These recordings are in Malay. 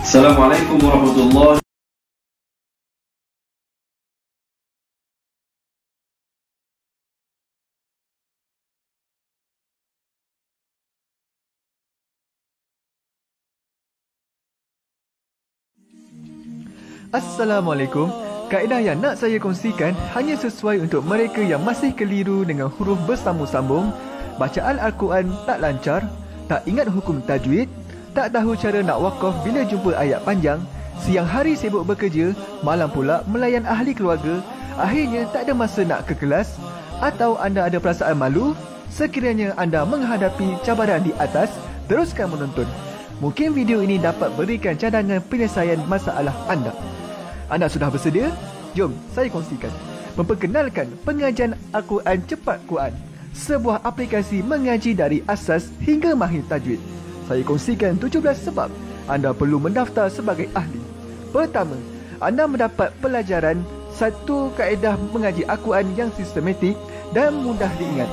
Assalamualaikum warahmatullahi. Assalamualaikum. Kaedah yang nak saya kongsikan hanya sesuai untuk mereka yang masih keliru dengan huruf bersambung-sambung, bacaan Al-Quran tak lancar, tak ingat hukum tajwid, tak tahu cara nak wakaf bila jumpa ayat panjang, siang hari sibuk bekerja, malam pula melayan ahli keluarga, akhirnya tak ada masa nak ke kelas, atau anda ada perasaan malu. Sekiranya anda menghadapi cabaran di atas, teruskan menonton. Mungkin video ini dapat berikan cadangan penyelesaian masalah anda. Anda sudah bersedia? Jom saya kongsikan. Memperkenalkan pengajian Al-Quran Cepat Quran, sebuah aplikasi mengaji dari asas hingga mahir tajwid. Saya kongsikan 17 sebab anda perlu mendaftar sebagai ahli. Pertama, anda mendapat pelajaran satu kaedah mengaji Al-Quran yang sistematik dan mudah diingat.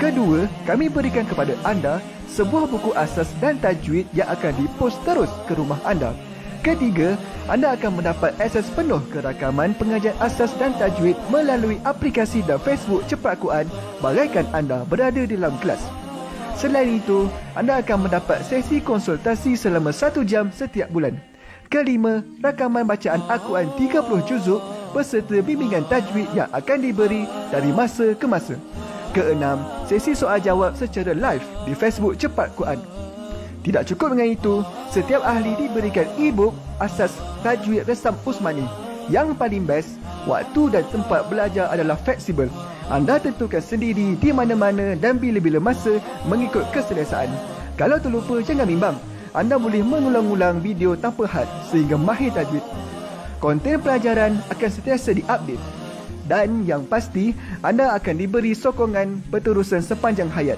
Kedua, kami berikan kepada anda sebuah buku asas dan tajwid yang akan dipost terus ke rumah anda. Ketiga, anda akan mendapat akses penuh ke rakaman pengajian asas dan tajwid melalui aplikasi dan Facebook Cepat Quran bagaikan anda berada di dalam kelas. Selain itu, anda akan mendapat sesi konsultasi selama 1 jam setiap bulan. Kelima, rakaman bacaan Al-Quran 30 juzuk beserta bimbingan tajwid yang akan diberi dari masa ke masa. Keenam, sesi soal jawab secara live di Facebook Cepat Quran. Tidak cukup dengan itu, setiap ahli diberikan e-book asas tajwid resam Usmani. Yang paling best, waktu dan tempat belajar adalah fleksibel. Anda tentukan sendiri di mana-mana dan bila-bila masa mengikut keselesaan. Kalau terlupa, jangan bimbang. Anda boleh mengulang-ulang video tanpa had sehingga mahir tajwid. Konten pelajaran akan sentiasa diupdate. Dan yang pasti, anda akan diberi sokongan berterusan sepanjang hayat.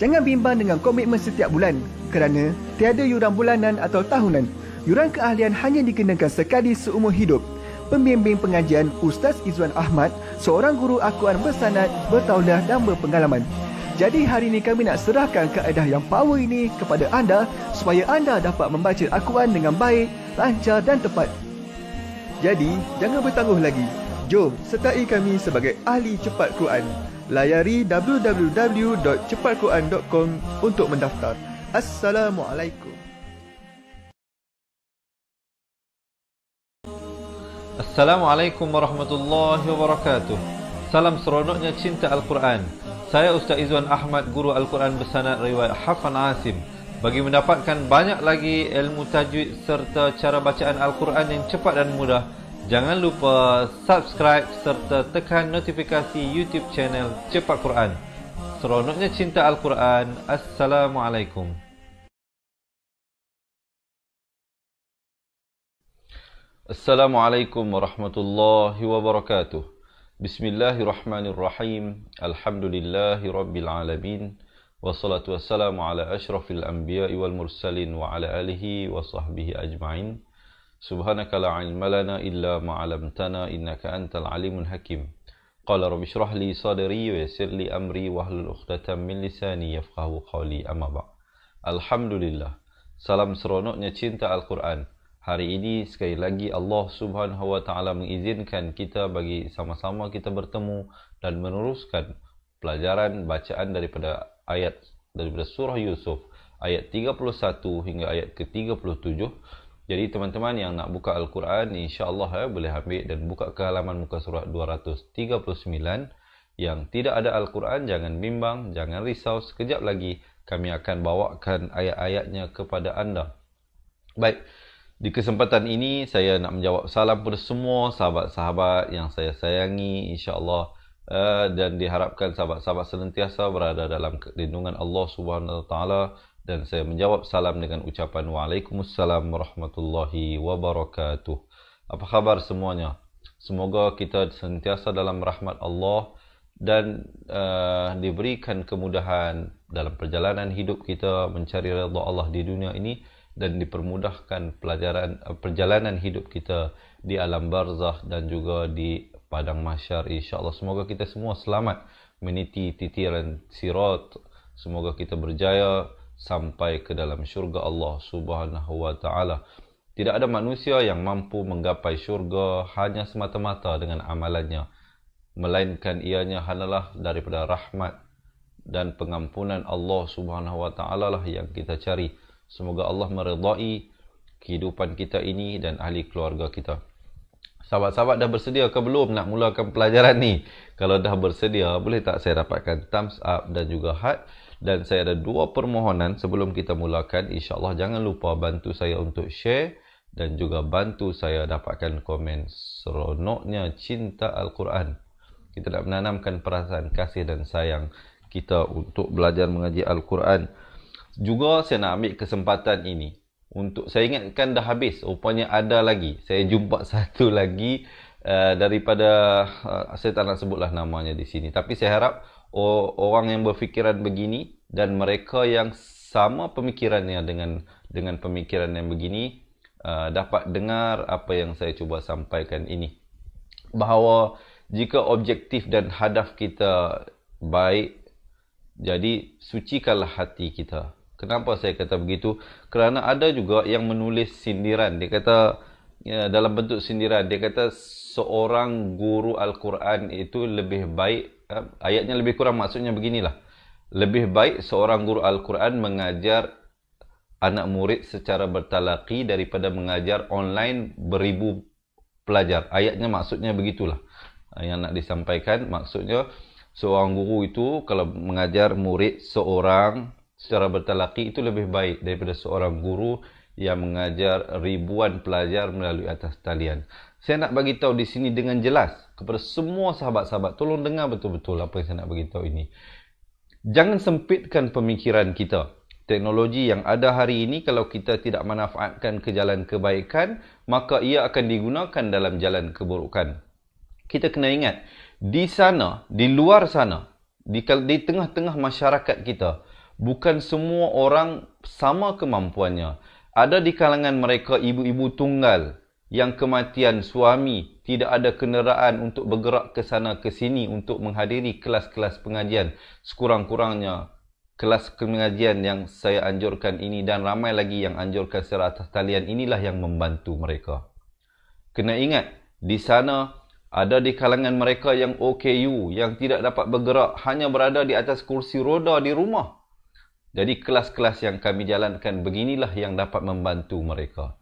Jangan bimbang dengan komitmen setiap bulan kerana tiada yuran bulanan atau tahunan. Yuran keahlian hanya dikenakan sekali seumur hidup. Pembimbing pengajian Ustaz Izwan Ahmad, seorang guru Al-Quran bersanad, bertauliah dan berpengalaman. Jadi hari ini kami nak serahkan kaedah yang power ini kepada anda supaya anda dapat membaca Al-Quran dengan baik, lancar dan tepat. Jadi, jangan bertangguh lagi. Jom sertai kami sebagai ahli cepat Quran. Layari www.cepatquran.com untuk mendaftar. Assalamualaikum. Assalamualaikum warahmatullahi wabarakatuh. Salam seronoknya cinta Al-Quran. Saya Ustaz Izwan Ahmad, guru Al-Quran bersanad riwayat Hafan Asim. Bagi mendapatkan banyak lagi ilmu tajwid serta cara bacaan Al-Quran yang cepat dan mudah, jangan lupa subscribe serta tekan notifikasi YouTube channel Cepat Quran. Seronoknya cinta Al-Quran. Assalamualaikum. Assalamualaikum warahmatullahi wabarakatuh. Bismillahirrahmanirrahim. Alhamdulillahi rabbil alamin. Wassalatu wassalamu ala ashrafil anbiya'i wal mursalin wa ala alihi wa sahbihi ajma'in. Subhanaka la ilma lana illa ma 'allamtana innaka antal alimul hakim. Qala rabbi shrah li sadri wa yassir li amri wahlul 'uqdatam min lisani yafqahu qawli. Amma ba'd. Alhamdulillah. Salam seronoknya cinta Al-Quran. Hari ini sekali lagi Allah Subhanahu wa taala mengizinkan kita bagi sama-sama kita bertemu dan meneruskan pelajaran bacaan daripada surah Yusuf ayat 31 hingga ayat ke-37. Jadi teman-teman yang nak buka Al-Quran, insya-Allah boleh ambil dan buka ke halaman muka surat 239. Yang tidak ada Al-Quran, jangan bimbang, jangan risau. Sekejap lagi kami akan bawakan ayat-ayatnya kepada anda. Baik, di kesempatan ini saya nak menjawab salam kepada semua sahabat-sahabat yang saya sayangi, insya-Allah, dan diharapkan sahabat-sahabat senantiasa berada dalam lindungan Allah Subhanahu wa taala. Dan saya menjawab salam dengan ucapan Waalaikumsalam warahmatullahi wabarakatuh. Apa khabar semuanya? Semoga kita sentiasa dalam rahmat Allah dan diberikan kemudahan dalam perjalanan hidup kita mencari redha Allah di dunia ini, dan dipermudahkan perjalanan hidup kita di alam barzakh dan juga di padang mahsyar, insya-Allah. Semoga kita semua selamat meniti titiran sirat. Semoga kita berjaya. sampai ke dalam syurga Allah Subhanahu wa taala. Tidak ada manusia yang mampu menggapai syurga hanya semata-mata dengan amalannya, melainkan ianya hanyalah daripada rahmat dan pengampunan Allah Subhanahu wa taala lah yang kita cari. Semoga Allah meridai kehidupan kita ini dan ahli keluarga kita. Sahabat-sahabat dah bersedia ke belum nak mulakan pelajaran ni? Kalau dah bersedia, boleh tak saya dapatkan thumbs up dan juga heart? Dan saya ada dua permohonan sebelum kita mulakan. InsyaAllah jangan lupa bantu saya untuk share dan juga bantu saya dapatkan komen. Seronoknya cinta Al-Quran. Kita nak menanamkan perasaan kasih dan sayang kita untuk belajar mengaji Al-Quran. Juga saya nak ambil kesempatan ini untuk, saya ingatkan dah habis, rupanya ada lagi. Saya jumpa satu lagi daripada, saya tak nak sebutlah namanya di sini. Tapi saya harap orang yang berfikiran begini dan mereka yang sama pemikirannya dengan pemikiran yang begini dapat dengar apa yang saya cuba sampaikan ini. Bahawa jika objektif dan hadaf kita baik, jadi sucikanlah hati kita. Kenapa saya kata begitu? Kerana ada juga yang menulis sindiran. Dia kata, ya, dalam bentuk sindiran, dia kata seorang guru Al-Quran itu lebih baik, ayatnya lebih kurang maksudnya beginilah. Lebih baik seorang guru Al-Quran mengajar anak murid secara bertalaqi daripada mengajar online beribu pelajar. Ayatnya maksudnya begitulah. Yang nak disampaikan maksudnya, seorang guru itu kalau mengajar murid seorang secara bertalaqi itu lebih baik daripada seorang guru yang mengajar ribuan pelajar melalui atas talian. Saya nak bagi tahu di sini dengan jelas kepada semua sahabat-sahabat, tolong dengar betul-betul apa yang saya nak bagi tahu ini. Jangan sempitkan pemikiran kita. Teknologi yang ada hari ini, kalau kita tidak manfaatkan ke jalan kebaikan, maka ia akan digunakan dalam jalan keburukan. Kita kena ingat, di sana, di luar sana, di tengah-tengah masyarakat kita, bukan semua orang sama kemampuannya. Ada di kalangan mereka ibu-ibu tunggal yang kematian suami, tidak ada kenderaan untuk bergerak ke sana ke sini untuk menghadiri kelas-kelas pengajian. Sekurang-kurangnya kelas pengajian yang saya anjurkan ini dan ramai lagi yang anjurkan secara atas talian inilah yang membantu mereka. Kena ingat, di sana ada di kalangan mereka yang OKU, yang tidak dapat bergerak, hanya berada di atas kursi roda di rumah. Jadi kelas-kelas yang kami jalankan beginilah yang dapat membantu mereka.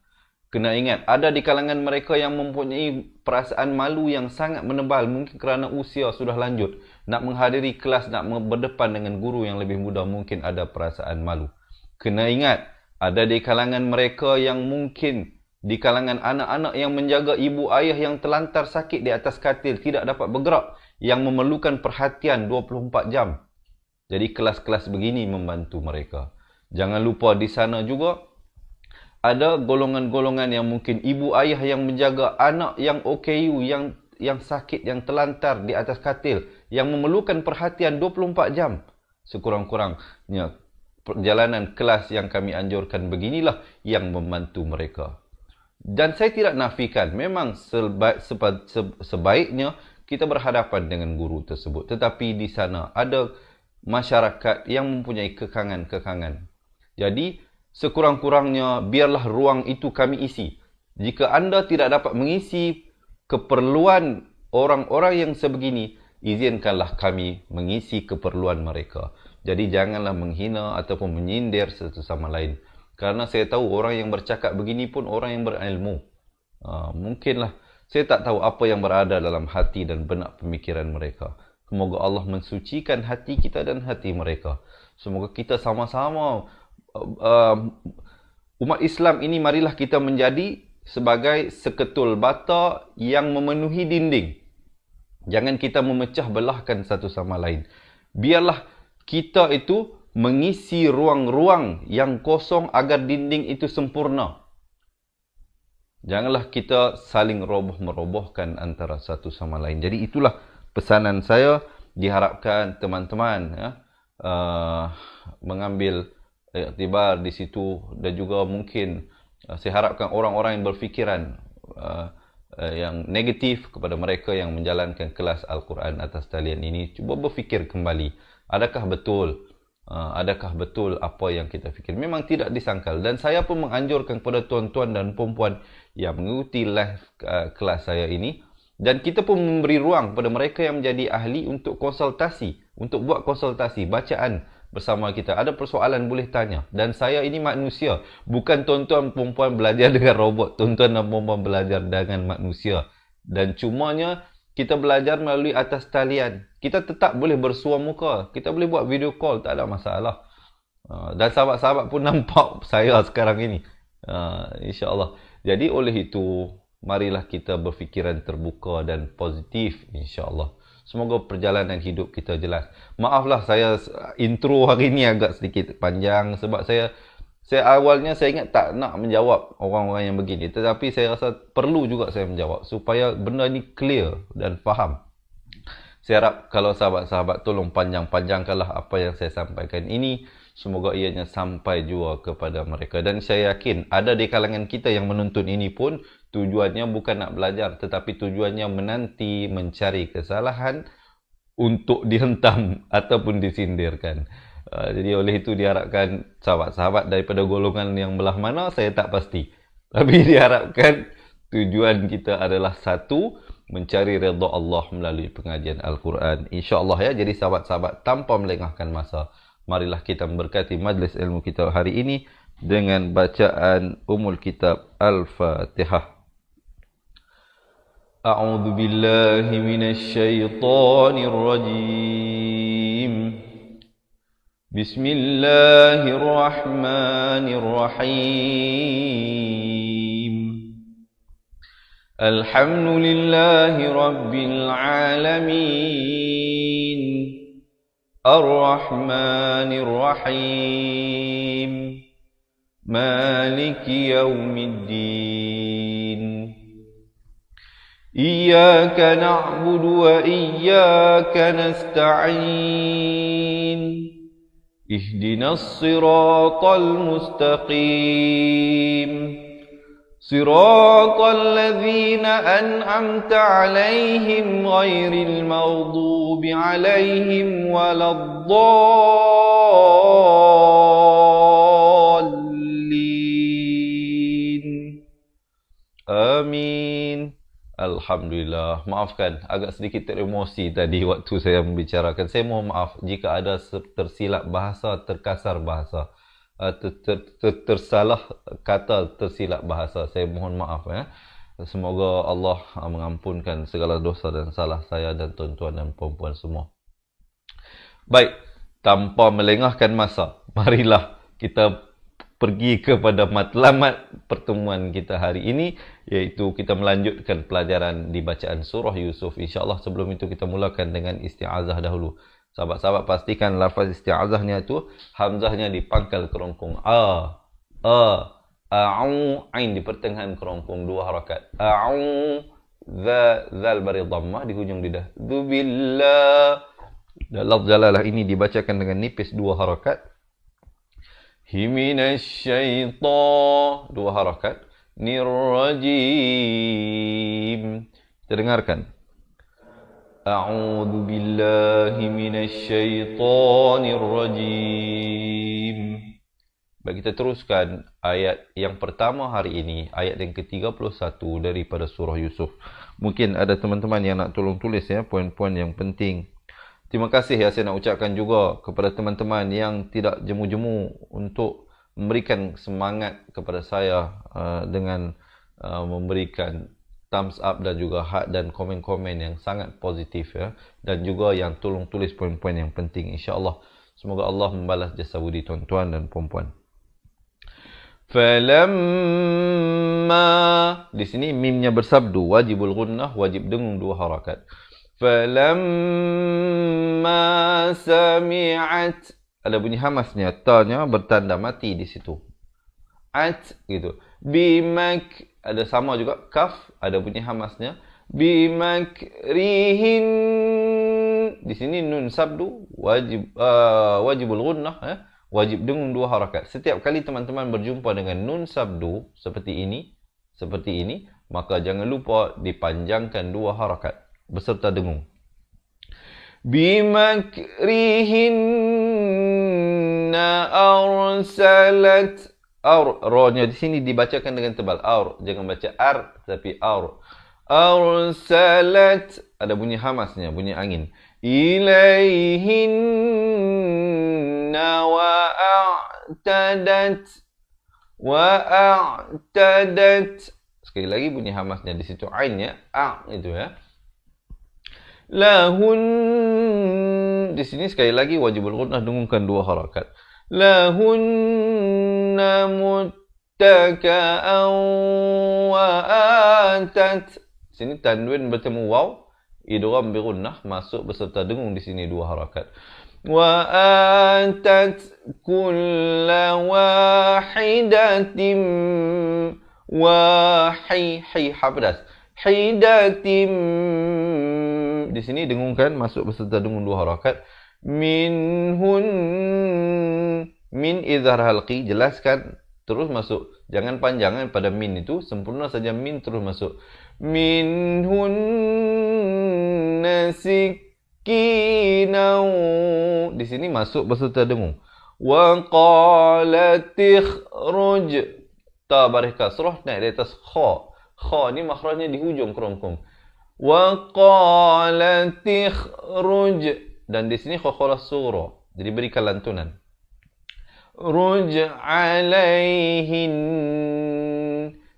Kena ingat, ada di kalangan mereka yang mempunyai perasaan malu yang sangat menebal. Mungkin kerana usia sudah lanjut. Nak menghadiri kelas, nak berdepan dengan guru yang lebih muda, mungkin ada perasaan malu. Kena ingat, ada di kalangan mereka yang mungkin di kalangan anak-anak yang menjaga ibu ayah yang terlantar sakit di atas katil, tidak dapat bergerak, yang memerlukan perhatian 24 jam. Jadi kelas-kelas begini membantu mereka. Jangan lupa di sana juga ada golongan-golongan yang mungkin ibu ayah yang menjaga anak yang OKU, yang sakit, yang terlantar di atas katil, yang memerlukan perhatian 24 jam. Sekurang-kurangnya perjalanan kelas yang kami anjurkan beginilah yang membantu mereka. Dan saya tidak nafikan, memang sebaiknya kita berhadapan dengan guru tersebut. Tetapi di sana ada masyarakat yang mempunyai kekangan-kekangan. Jadi, sekurang-kurangnya biarlah ruang itu kami isi. Jika anda tidak dapat mengisi keperluan orang-orang yang sebegini, izinkanlah kami mengisi keperluan mereka. Jadi, janganlah menghina ataupun menyindir satu sama lain. Kerana saya tahu orang yang bercakap begini pun orang yang berilmu. Mungkinlah, saya tak tahu apa yang berada dalam hati dan benak pemikiran mereka. Semoga Allah mensucikan hati kita dan hati mereka. Semoga kita sama-sama umat Islam ini, marilah kita menjadi sebagai seketul bata yang memenuhi dinding. Jangan kita memecah belahkan satu sama lain. Biarlah kita itu mengisi ruang-ruang yang kosong agar dinding itu sempurna. Janganlah kita saling roboh-merobohkan antara satu sama lain. Jadi itulah pesanan saya. Diharapkan teman-teman mengambil iktibar di situ, dan juga mungkin saya harapkan orang-orang yang berfikiran yang negatif kepada mereka yang menjalankan kelas Al-Quran atas talian ini, cuba berfikir kembali, adakah betul adakah betul apa yang kita fikir. Memang tidak disangkal. Dan saya pun menganjurkan kepada tuan-tuan dan puan-puan yang mengikuti live kelas saya ini, dan kita pun memberi ruang kepada mereka yang menjadi ahli untuk konsultasi, untuk buat konsultasi, bacaan bersama kita. Ada persoalan boleh tanya. Dan saya ini manusia, bukan tuan-tuan dan puan belajar dengan robot. Tuan-tuan dan puan belajar dengan manusia. Dan cumanya kita belajar melalui atas talian. Kita tetap boleh bersua muka. Kita boleh buat video call, tak ada masalah. Dan sahabat-sahabat pun nampak saya sekarang ini. InsyaAllah. Jadi oleh itu, marilah kita berfikiran terbuka dan positif, insyaAllah. Semoga perjalanan hidup kita jelas. Maaflah saya intro hari ini agak sedikit panjang. Sebab saya awalnya saya ingat tak nak menjawab orang-orang yang begini. Tetapi saya rasa perlu juga saya menjawab. Supaya benda ni clear dan faham. Saya harap kalau sahabat-sahabat tolong panjang-panjangkanlah apa yang saya sampaikan ini. Semoga ianya sampai juga kepada mereka. Dan saya yakin ada di kalangan kita yang menonton ini pun tujuannya bukan nak belajar. Tetapi tujuannya menanti mencari kesalahan untuk dihentam ataupun disindirkan. Jadi oleh itu diharapkan sahabat-sahabat daripada golongan yang belah mana saya tak pasti. Tapi diharapkan tujuan kita adalah satu, mencari redha Allah melalui pengajian Al-Quran. InsyaAllah ya. Jadi sahabat-sahabat, tanpa melengahkan masa, marilah kita memberkati majlis ilmu kita hari ini dengan bacaan Ummul Kitab Al-Fatihah. A'udzu billahi minasy syaithanir rajim. Bismillahirrahmanirrahim. Alhamdulillahi rabbil alamin. Ar-Rahmanir Rahim. Maliki yaumiddin. Iyyaka na'budu wa iyyaka nasta'in. Ihdinas siratal mustaqim. Siratal ladzina an'amta 'alaihim ghairil maghdubi 'alaihim waladdallin. Amin. Alhamdulillah. Maafkan, agak sedikit teremosi tadi waktu saya membicarakan. Saya mohon maaf jika ada tersilap bahasa, terkasar bahasa, tersalah kata, tersilap bahasa. Saya mohon maaf ya. Semoga Allah mengampunkan segala dosa dan salah saya dan tuan-tuan dan puan-puan semua. Baik, tanpa melengahkan masa, marilah kita pergi kepada matlamat pertemuan kita hari ini, iaitu kita melanjutkan pelajaran di bacaan surah Yusuf. InsyaAllah sebelum itu kita mulakan dengan isti'azah dahulu. Sahabat-sahabat pastikan lafaz isti'azahnya itu hamzahnya di pangkal kerongkong a'u, ain di pertengahan kerongkong 2 harakat. A'u, zal bari dhammah di hujung lidah. Dubillah. Dan lafz jalalah ini dibacakan dengan nipis 2 harakat. Himinasyaitan 2 harakat. Nirrajim. Kita dengarkan. A'udzu billahi minasyaitonir rajim. Baik, kita teruskan ayat yang pertama hari ini, ayat yang ke-31 daripada surah Yusuf. Mungkin ada teman-teman yang nak tolong tulis ya poin-poin yang penting. Terima kasih ya saya nak ucapkan juga kepada teman-teman yang tidak jemu-jemu untuk memberikan semangat kepada saya dengan memberikan thumbs up dan juga heart dan komen-komen yang sangat positif ya, dan juga yang tolong tulis poin-poin yang penting. InsyaAllah semoga Allah membalas jasa budi tuan-tuan dan puan-puan. Falamma, di sini mimnya bersabdu, wajibul gunnah, wajib dengung 2 harakat. Falamma sami'at, ada bunyi hamasnya, ta-nya bertanda mati di situ. At gitu. Bimak, ada sama juga kaf, ada bunyi hamasnya. Bimakrihin, di sini nun sabdu wajibul gunnah ya. Wajib dengung 2 harakat. Setiap kali teman-teman berjumpa dengan nun sabdu seperti ini, maka jangan lupa dipanjangkan 2 harakat beserta dengung. Bimakrihin, arsalat. Ra-nya di sini dibacakan dengan tebal. Jangan baca ar, tapi arsalat. Ada bunyi hamasnya, bunyi angin. Ilaihinna wa'a'tadat. Sekali lagi bunyi hamasnya di situ ainnya, itu ya. Lahun, di sini sekali lagi wajibul ghunnah dengungkan 2 harakat. Lahunna muttaka'an wa atat. Sini tanwin bertemu waw, idgham bi ghunnah masuk beserta dengung di sini 2 harakat. Wa atat kulla wahidatim hapedas. Hidatim, di sini dengungkan masuk beserta dengung 2 harakat. Minhun, min izhar halqi, jelaskan terus masuk. Jangan panjangan pada min itu, sempurna saja min terus masuk. Minhun nasikkinau, di sini masuk beserta dengung. Wa qalat ikhruj, ta baris kasrah naik di atas kha. Kha ni makhrajnya di hujung kerongkong. Wa qalat ikhruj, dan di sini khakhalah sughra, jadi berikan lantunan. Ruj alaihin.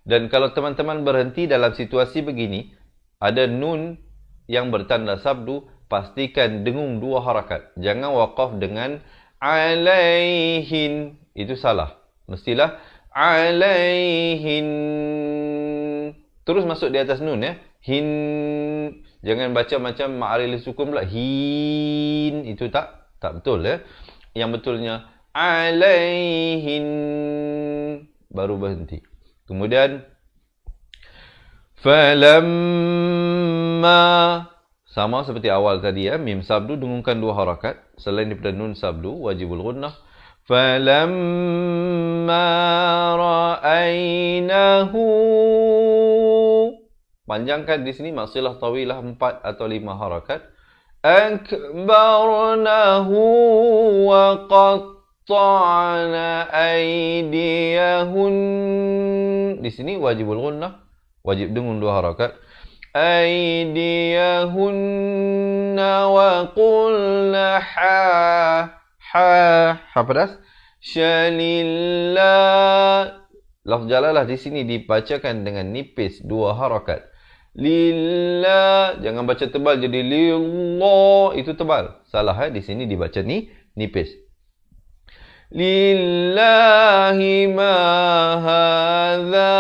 Dan kalau teman-teman berhenti dalam situasi begini, ada nun yang bertanda sabdu, pastikan dengung 2 harakat. Jangan waqaf dengan alaihin, itu salah. Mestilah alaihin, terus masuk di atas nun ya. Hin, jangan baca macam ma'aril sukun pula. Hin, itu tak betul ya. Yang betulnya alaihin, baru berhenti. Kemudian falamma, sama seperti awal tadi ya, mim sabdu dengungkan 2 harakat selain daripada nun sabdu wajibul ghunnah. Falamma ra'ainahu, panjangkan di sini maksilah tawilah 4 atau 5 harakat. Akbarnahu wa qatta'na aydiyahun, di sini wajibul ghunnah, wajib dengung 2 harakat. Aydiyahunna wa qulna ha pedas. Shalillah, lafz jalalah di sini dibacakan dengan nipis 2 harakat. Lillah, jangan baca tebal jadi lillah, itu tebal. Salah ya, di sini dibaca nipis. Lillahi ma hadza,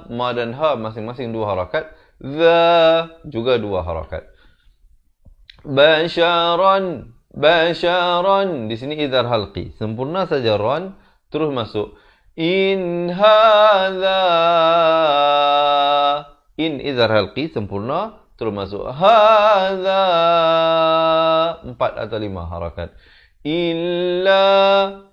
ma dan ha masing-masing 2 harakat. Dza juga 2 harakat. Basharan, di sini idhar halqi, sempurna saja ran terus masuk. In hadza, in idhar halqi sempurna terus masuk. Hadza 4 atau 5 harakat. Illa,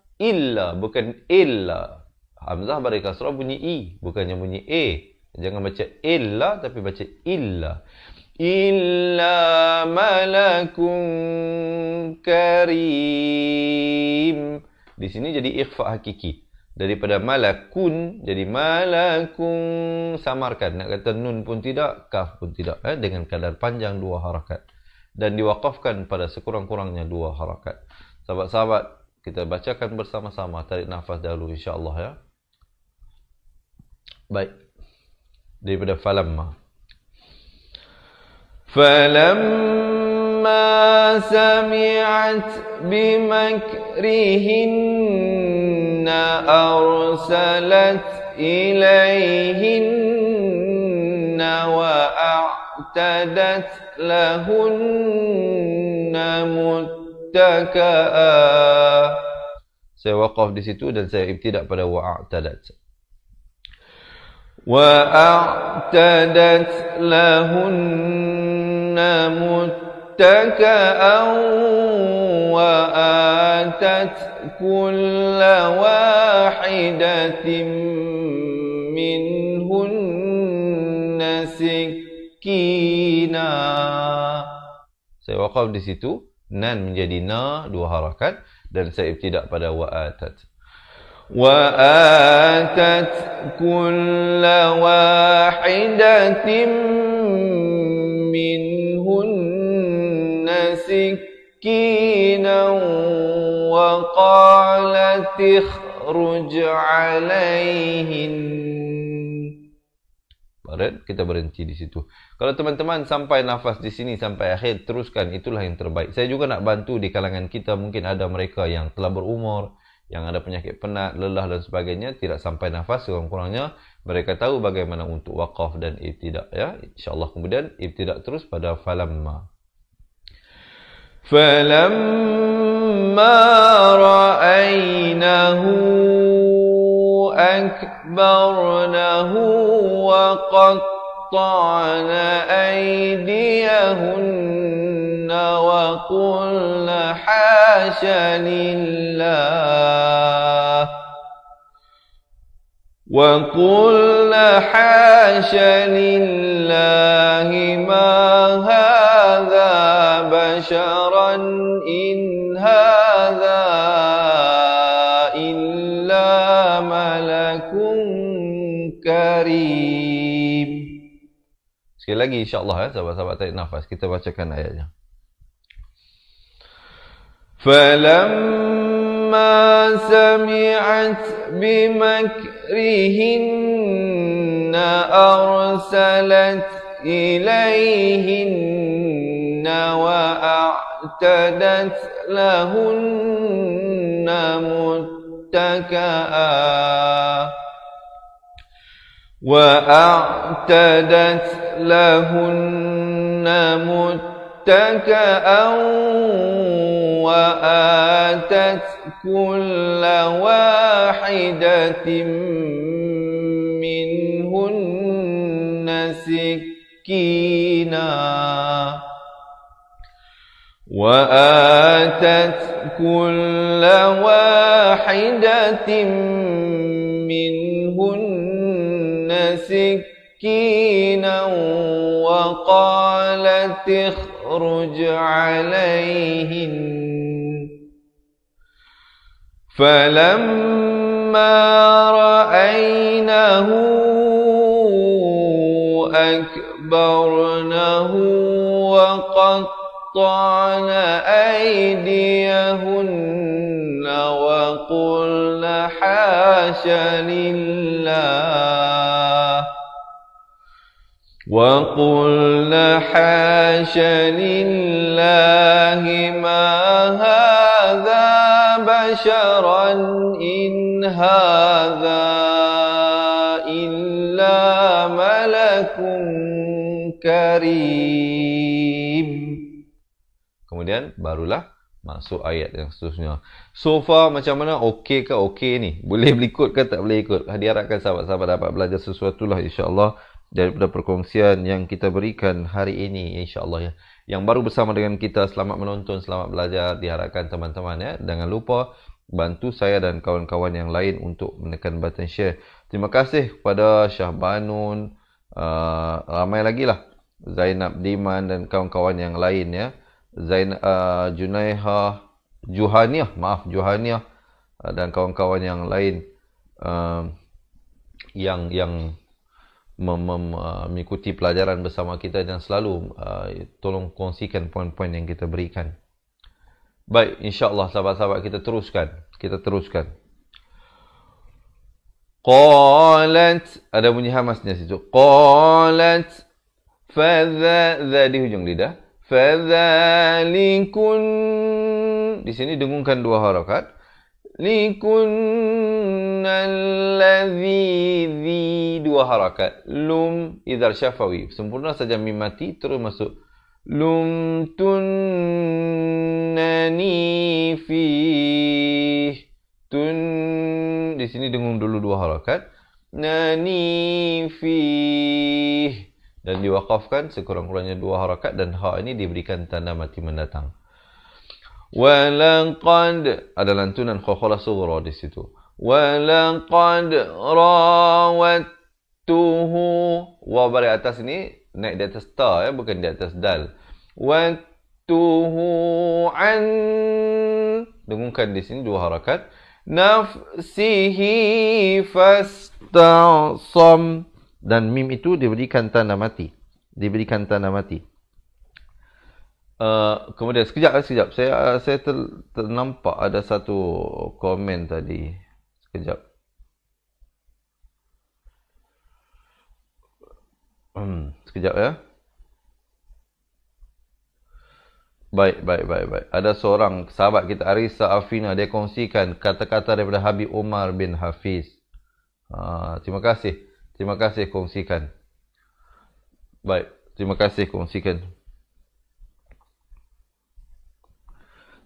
bukan illa. Hamzah baris kasrah bunyi i, bukannya bunyi e. Jangan baca illa tapi baca illa. Illa malakun karim. Di sini jadi ikhfa hakiki. Daripada malakun jadi malakun, samarkan. Nak kata nun pun tidak, kaf pun tidak, dengan kadar panjang 2 harakat. Dan diwakafkan pada sekurang-kurangnya 2 harakat. Sahabat-sahabat, kita bacakan bersama-sama. Tarik nafas dahulu insya-Allah ya. Baik. Daripada falamma. فَلَمَّا سَمِعَتْ بِمَكْرِهِنَّ أَرْسَلَتْ إِلَيْهِنَّ وَأَعْتَدَتْ لَهُنَّ مُتَّكَأً. Saya waqaf di situ dan saya ibtidak pada wa'atadat. وَأَعْتَدَتْ لَهُنَّ مُتَّكَأً وَآتَتْ كُلَّ وَاحِدَةٍ مِّنْهُنَّ سِكِّينًا. Saya waqaf di situ Nan menjadi na, 2 harakat. Dan saya ibtidak pada wa'atat. Wa'atat kulla wahidatin minhunna sikkinan wa qalat ikhruj alaihin. Kita berhenti di situ. Kalau teman-teman sampai nafas di sini sampai akhir, teruskan, itulah yang terbaik. Saya juga nak bantu di kalangan kita, mungkin ada mereka yang telah berumur, yang ada penyakit penat, lelah dan sebagainya, tidak sampai nafas, kurang-kurangnya mereka tahu bagaimana untuk waqaf dan ibtidak, ya. InsyaAllah kemudian ibtidak terus pada falamma. Falamma ra'aynahu أكبرنه وقطعن أيديهن وقلن حاش لله ما هذا بشرا إن هذا karim. Sekali lagi insya-Allah, ya, sahabat-sahabat tarik nafas, kita bacakan ayatnya. Falamma sami'at bimakrihinna arsalat ilayhinna wa a'tadat lahunna muttaka'a وَأَعْتَدَتْ لَهُنَّ مُتَّكَأً وَآتَتْ كُلَّ وَاحِدَةٍ مِّنْهُنَّ سِكِّينًا وَآتَتْ كُلَّ وَاحِدَةٍ مِّنْهُنَّ سكينا وقالت اخرج عليهن فلما رأينه أكبرنه وقطعن أيديهن وقلن حاش لله ما هذا بشرا إن هذا إلا ملك كريم. Kemudian barulah masuk ayat yang seterusnya. So far macam mana? Okey ke okey ni? Boleh ikut ke tak boleh ikut? Diharapkan sahabat-sahabat dapat belajar sesuatu lah insya-Allah daripada perkongsian yang kita berikan hari ini insya-Allah, ya. Yang baru bersama dengan kita, selamat menonton, selamat belajar. Diharapkan teman-teman, ya, jangan lupa bantu saya dan kawan-kawan yang lain untuk menekan button share. Terima kasih kepada Syah Banun, ramai lagi lah, Zainab Diman dan kawan-kawan yang lain, ya. Junaiha, Juhaniah dan kawan-kawan yang lain yang mengikuti pelajaran bersama kita, dan selalu tolong kongsikan poin-poin yang kita berikan. Baik, insya-Allah sahabat-sahabat kita teruskan. Qalat, ada bunyi hamasnya situ. Qalat fadza di hujung lidah. Fadzalikun, di sini dengungkan 2 harakat. Likunnalladzi 2 harakat. Lum idhar syafawi, sempurna saja mim mati terus masuk. Lum tunnani fi tun, di sini dengung dulu 2 harakat. Nani fi, dan diwaqafkan sekurang-kurangnya 2 harakat, dan ha ini diberikan tanda mati mendatang. Walaqad, ada lantunan khakhalah sughra di situ. Walaqad rawattuhu, wa bari atas ini naik di atas ta, ya, bukan di atas dal. an. Dengungkan di sini 2 harakat. Nafsihi fastasam. Dan mim itu diberikan tanda mati. Kemudian sekejap. Saya ternampak ada satu komen tadi. Sekejap ya. Baik. Ada seorang sahabat kita, Arisa Afina, dia kongsikan kata-kata daripada Habib Umar bin Hafiz. Terima kasih kongsikan. Baik, terima kasih kongsikan.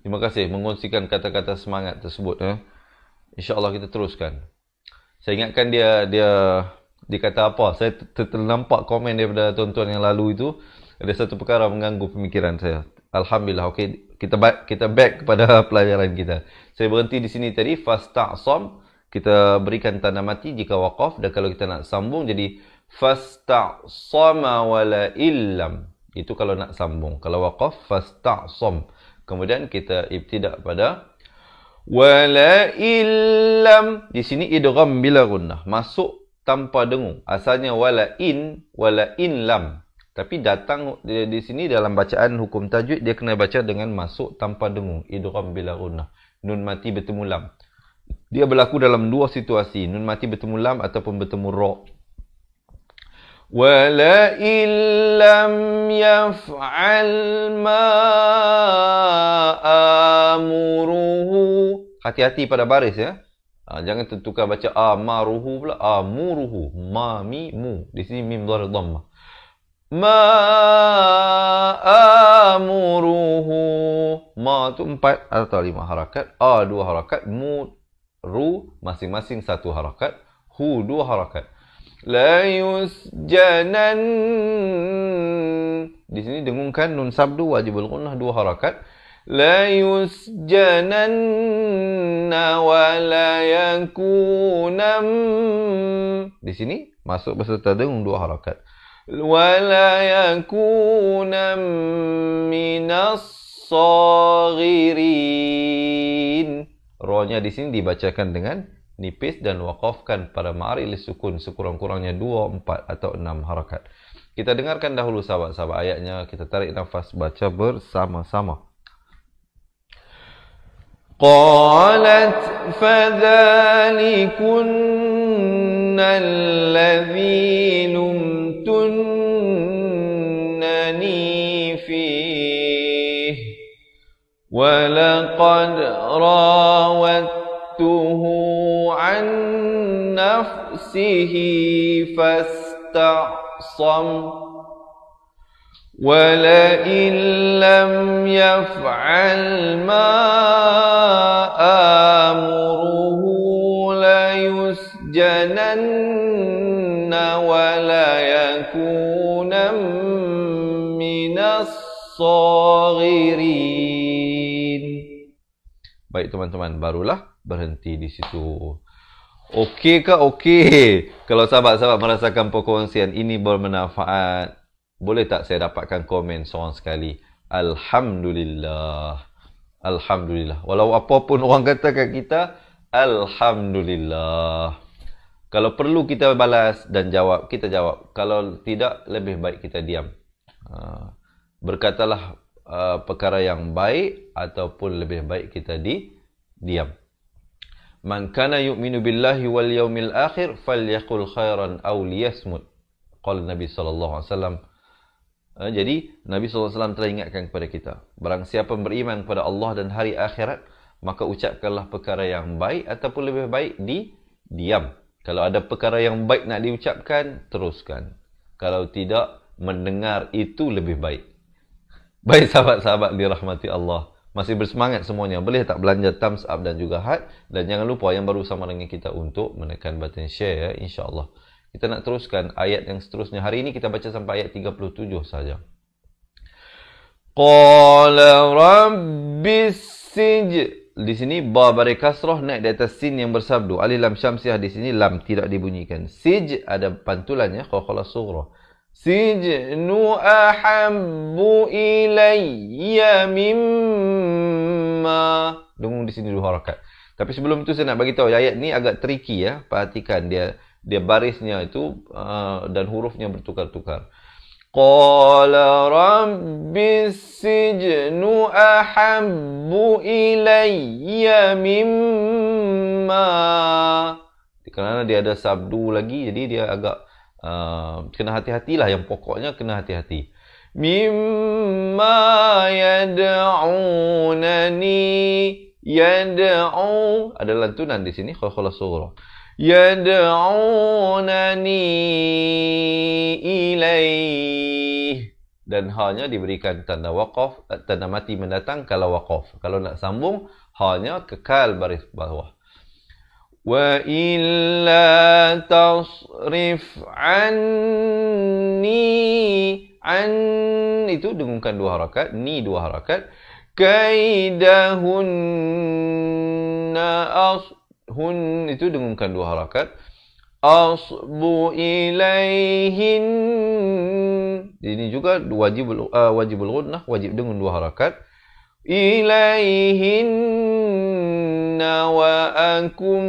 Terima kasih mengkongsikan kata-kata semangat tersebut. InsyaAllah kita teruskan. Saya ingatkan dia kata apa. Saya ternampak komen daripada tuan-tuan yang lalu itu. Ada satu perkara mengganggu pemikiran saya. Alhamdulillah. Okey, kita back kepada pelajaran kita. Saya berhenti di sini tadi. Fasta'sam. Kita berikan tanda mati jika waqaf. Dan kalau kita nak sambung jadi fasta'sama wala illam. Itu kalau nak sambung. Kalau waqaf fasta'sam. Kemudian kita ibtidak pada wala illam. Di sini idgham bila gunnah. Masuk tanpa dengung. Asalnya wala in lam. Tapi datang di sini dalam bacaan hukum tajwid, dia kena baca dengan masuk tanpa dengung. Idgham bila gunnah. Nun mati bertemu lam. Dia berlaku dalam 2 situasi. Nun mati bertemu lam ataupun bertemu ra. Wala illam yaf'al ma amuruhu. Hati-hati pada baris ya. Jangan tentukan baca amaruhu pula. Amuruhu. Ma, mi, mu. Di sini mim dharif dhammah. Ma amuruhu. Ma tu 4 atau 5 harakat. A 2 harakat. Mu, ru masing-masing 1 harakat. Hu 2 harakat. La yusjanan. Di sini dengungkan nun sabdu wajibul gunnah 2 harakat. La yusjananna wa la yakunam. Di sini masuk beserta dengung 2 harakat. Wa la yakunam minas saghirin. Ra-nya di sini dibacakan dengan nipis dan waqafkan pada ma'ari lisukun sekurang-kurangnya 2, 4 atau 6 harakat. Kita dengarkan dahulu sahabat-sahabat ayatnya. Kita tarik nafas baca bersama-sama. Qalat fadhalikunna alladhi lumtunnani fih wa laqad rawattuhu an nafsihi fastasam وَلَئِنْ لَمْ يَفْعَلْ مَا آمُرُهُ لَيُسْجَنَنَّ وَلَيَكُونًا مِنَ الصَّاغِرِينَ. Baik teman-teman, barulah berhenti di situ. Okey ke? Okey. Kalau sahabat-sahabat merasakan perkongsian ini bermanfaat, boleh tak saya dapatkan komen seorang sekali? Alhamdulillah. Alhamdulillah. Walau apapun orang katakan kita, Alhamdulillah. Kalau perlu kita balas dan jawab, kita jawab. Kalau tidak, lebih baik kita diam. Berkatalah perkara yang baik ataupun lebih baik kita diam. Man kana yu'minu billahi wal yawmil akhir falyaqul khairan aw liyasmut. Qala Nabi sallallahu alaihi wasallam. Jadi Nabi SAW telah ingatkan kepada kita, barang siapa beriman kepada Allah dan hari akhirat, maka ucapkanlah perkara yang baik ataupun lebih baik diam. Kalau ada perkara yang baik nak diucapkan, teruskan. Kalau tidak, mendengar itu lebih baik. Baik sahabat-sahabat dirahmati Allah, masih bersemangat semuanya, boleh tak belanja thumbs up dan juga heart. Dan jangan lupa yang baru sama dengan kita untuk menekan button share ya, insyaAllah. Kita nak teruskan ayat yang seterusnya. Hari ini kita baca sampai ayat 37 saja. Qala rabbis sij. Di sini ba bari kasrah naik di atas sin yang bersabdu. Alif lam syamsiah di sini lam tidak dibunyikan. Sij ada pantulannya qalqalah sughra. sijnu ahabbu ilayya mimma. Dengung di sini 2 harakat. Tapi sebelum itu saya nak bagi tahu ayat ni agak tricky ya. Perhatikan dia barisnya itu dan hurufnya bertukar-tukar. Qala rabbis sijnu ahabbu ilayya mimma. Kerana dia ada sabdu lagi, jadi dia agak kena hati-hatilah. Yang pokoknya kena hati-hati. Mimma yad'unani. Yad'u ada lantunan di sini, khala surah. Yad'unani ilaih. Dan ha-nya diberikan tanda waqaf, tanda mati mendatang kalau waqaf. Kalau nak sambung, ha-nya kekal baris bawah. Wa illa tasrif anni. An itu dengungkan 2 harakat, ni 2 harakat. Kaidahunna hun itu dengungkan 2 harakat. Asbu ilaihin. Ini juga wajibul ghunnah, wajib dengung 2 harakat. Ilaihinna wa akum.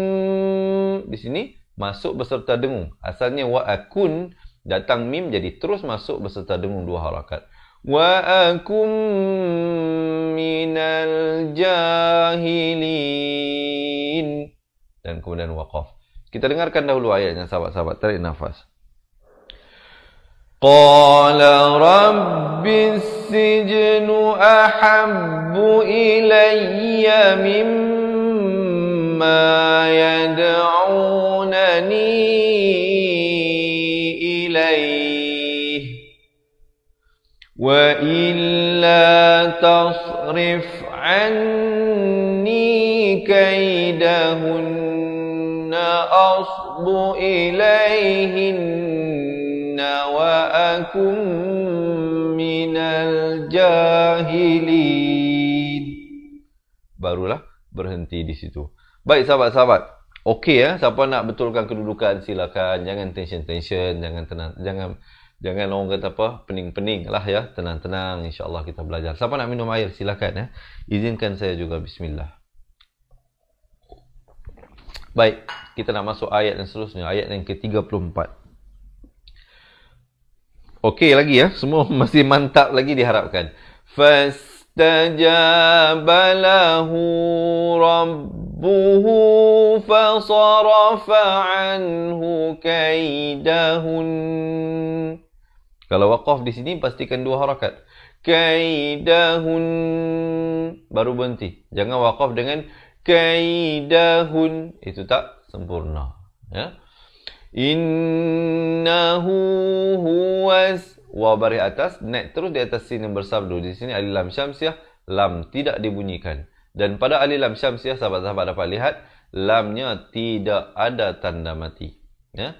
Di sini masuk beserta dengung. Asalnya wa akun, datang mim jadi terus masuk beserta dengung 2 harakat. Wa akum minal jahilin. Dan kemudian waqaf. Kita dengarkan dahulu ayatnya, sahabat-sahabat. Tarik nafas. Qala rabbis sijnu ahabbu ilayya mimma yad'unani ilayh. Wa illa tasrif anni kaidahunna asbu ilayhinna wa akum minal jahilin. Barulah berhenti di situ. Baik sahabat-sahabat. Okey ya, siapa nak betulkan kedudukan silakan. Jangan tension-tension, jangan orang kata apa, pening-pening lah ya. Tenang-tenang, insya-Allah kita belajar. Siapa nak minum air silakan ya. Izinkan saya juga, bismillah. Baik, kita nak masuk ayat yang seterusnya, ayat yang ke-34. Okey lagi ya, semua masih mantap lagi diharapkan. Fastajaba lahu rabbuhu fasarafa anhu kaidahun. Kalau waqaf di sini pastikan 2 harakat. Kaidahun baru berhenti. Jangan waqaf dengan kaidahun, itu tak sempurna ya. Innahu huwas, wa baris atas, naik terus di atas sin yang bersabdu. Di sini alif lam syamsiah, lam tidak dibunyikan. Dan pada alif lam syamsiah, sahabat-sahabat dapat lihat, lamnya tidak ada tanda mati ya.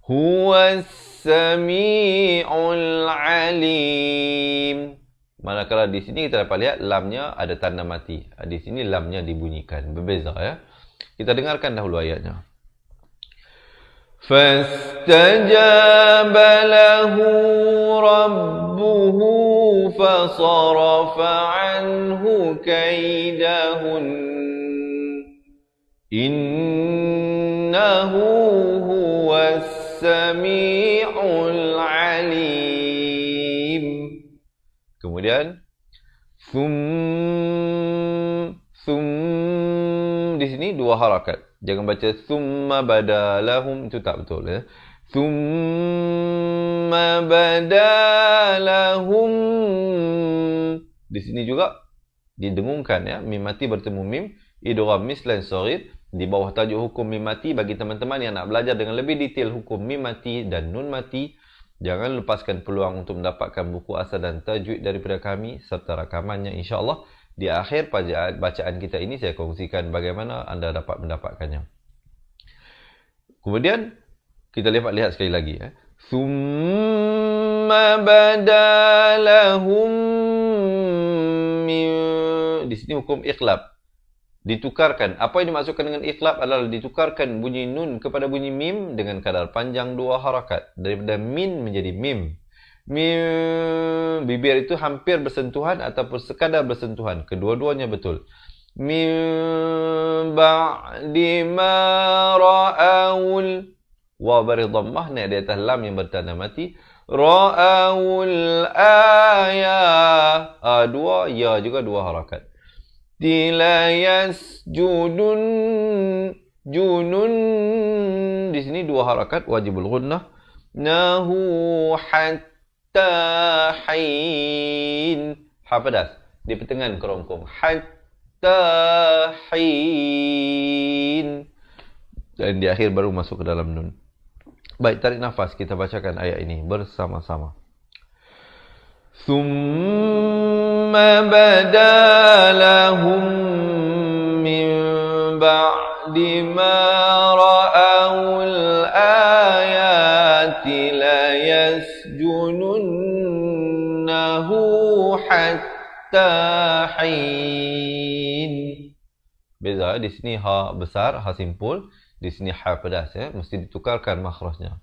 Huwas sami'ul alim. Manakala di sini kita dapat lihat lamnya ada tanda mati. Di sini lamnya dibunyikan. Berbeza ya. Kita dengarkan dahulu ayatnya. Fastajaba lahu rabbuhu fasarafa anhu kaidahun. Innahu huwas sami'ul alim. Kemudian di sini 2 harakat. Jangan baca thumma badalahum, itu tak betul ya. Thumma badalahum. Di sini juga didengungkan ya, mim mati bertemu mim, idgham mislan shaghir di bawah tajuk hukum mim mati. Bagi teman-teman yang nak belajar dengan lebih detail hukum mim mati dan nun mati, jangan lepaskan peluang untuk mendapatkan buku asal dan tajwid daripada kami serta rakamannya, insya-Allah. Di akhir bacaan kita ini saya kongsikan bagaimana anda dapat mendapatkannya. Kemudian kita lihat sekali lagi ya. Tsumma badalahum min, di sini hukum iqlab. Ditukarkan. Apa yang dimaksudkan dengan iqlab adalah ditukarkan bunyi nun kepada bunyi mim dengan kadar panjang 2 harakat. Daripada min menjadi mim. bibir itu hampir bersentuhan ataupun sekadar bersentuhan. Kedua-duanya betul. Min ba'di ma ra'awul. Waw bari dhammah naik di atas lam yang bertanda mati. Ra'awul ayah. Dua, ya juga dua harakat. Tila yasjudun. Junun. Di sini dua harakat. Wajibul ghunnah. Nahu hatta hin. Ha pedas. Di pertengahan kerongkong. Hatta hin. Dan di akhir baru masuk ke dalam nun. Baik, tarik nafas. Kita bacakan ayat ini bersama-sama. Thumma badalahum min ba'di ma ra'awul ayati la yasjununnahu hatta hin. Beza, di sini ha besar, ha simpul. Di sini ha pedas, ya. Mesti ditukarkan makhrajnya.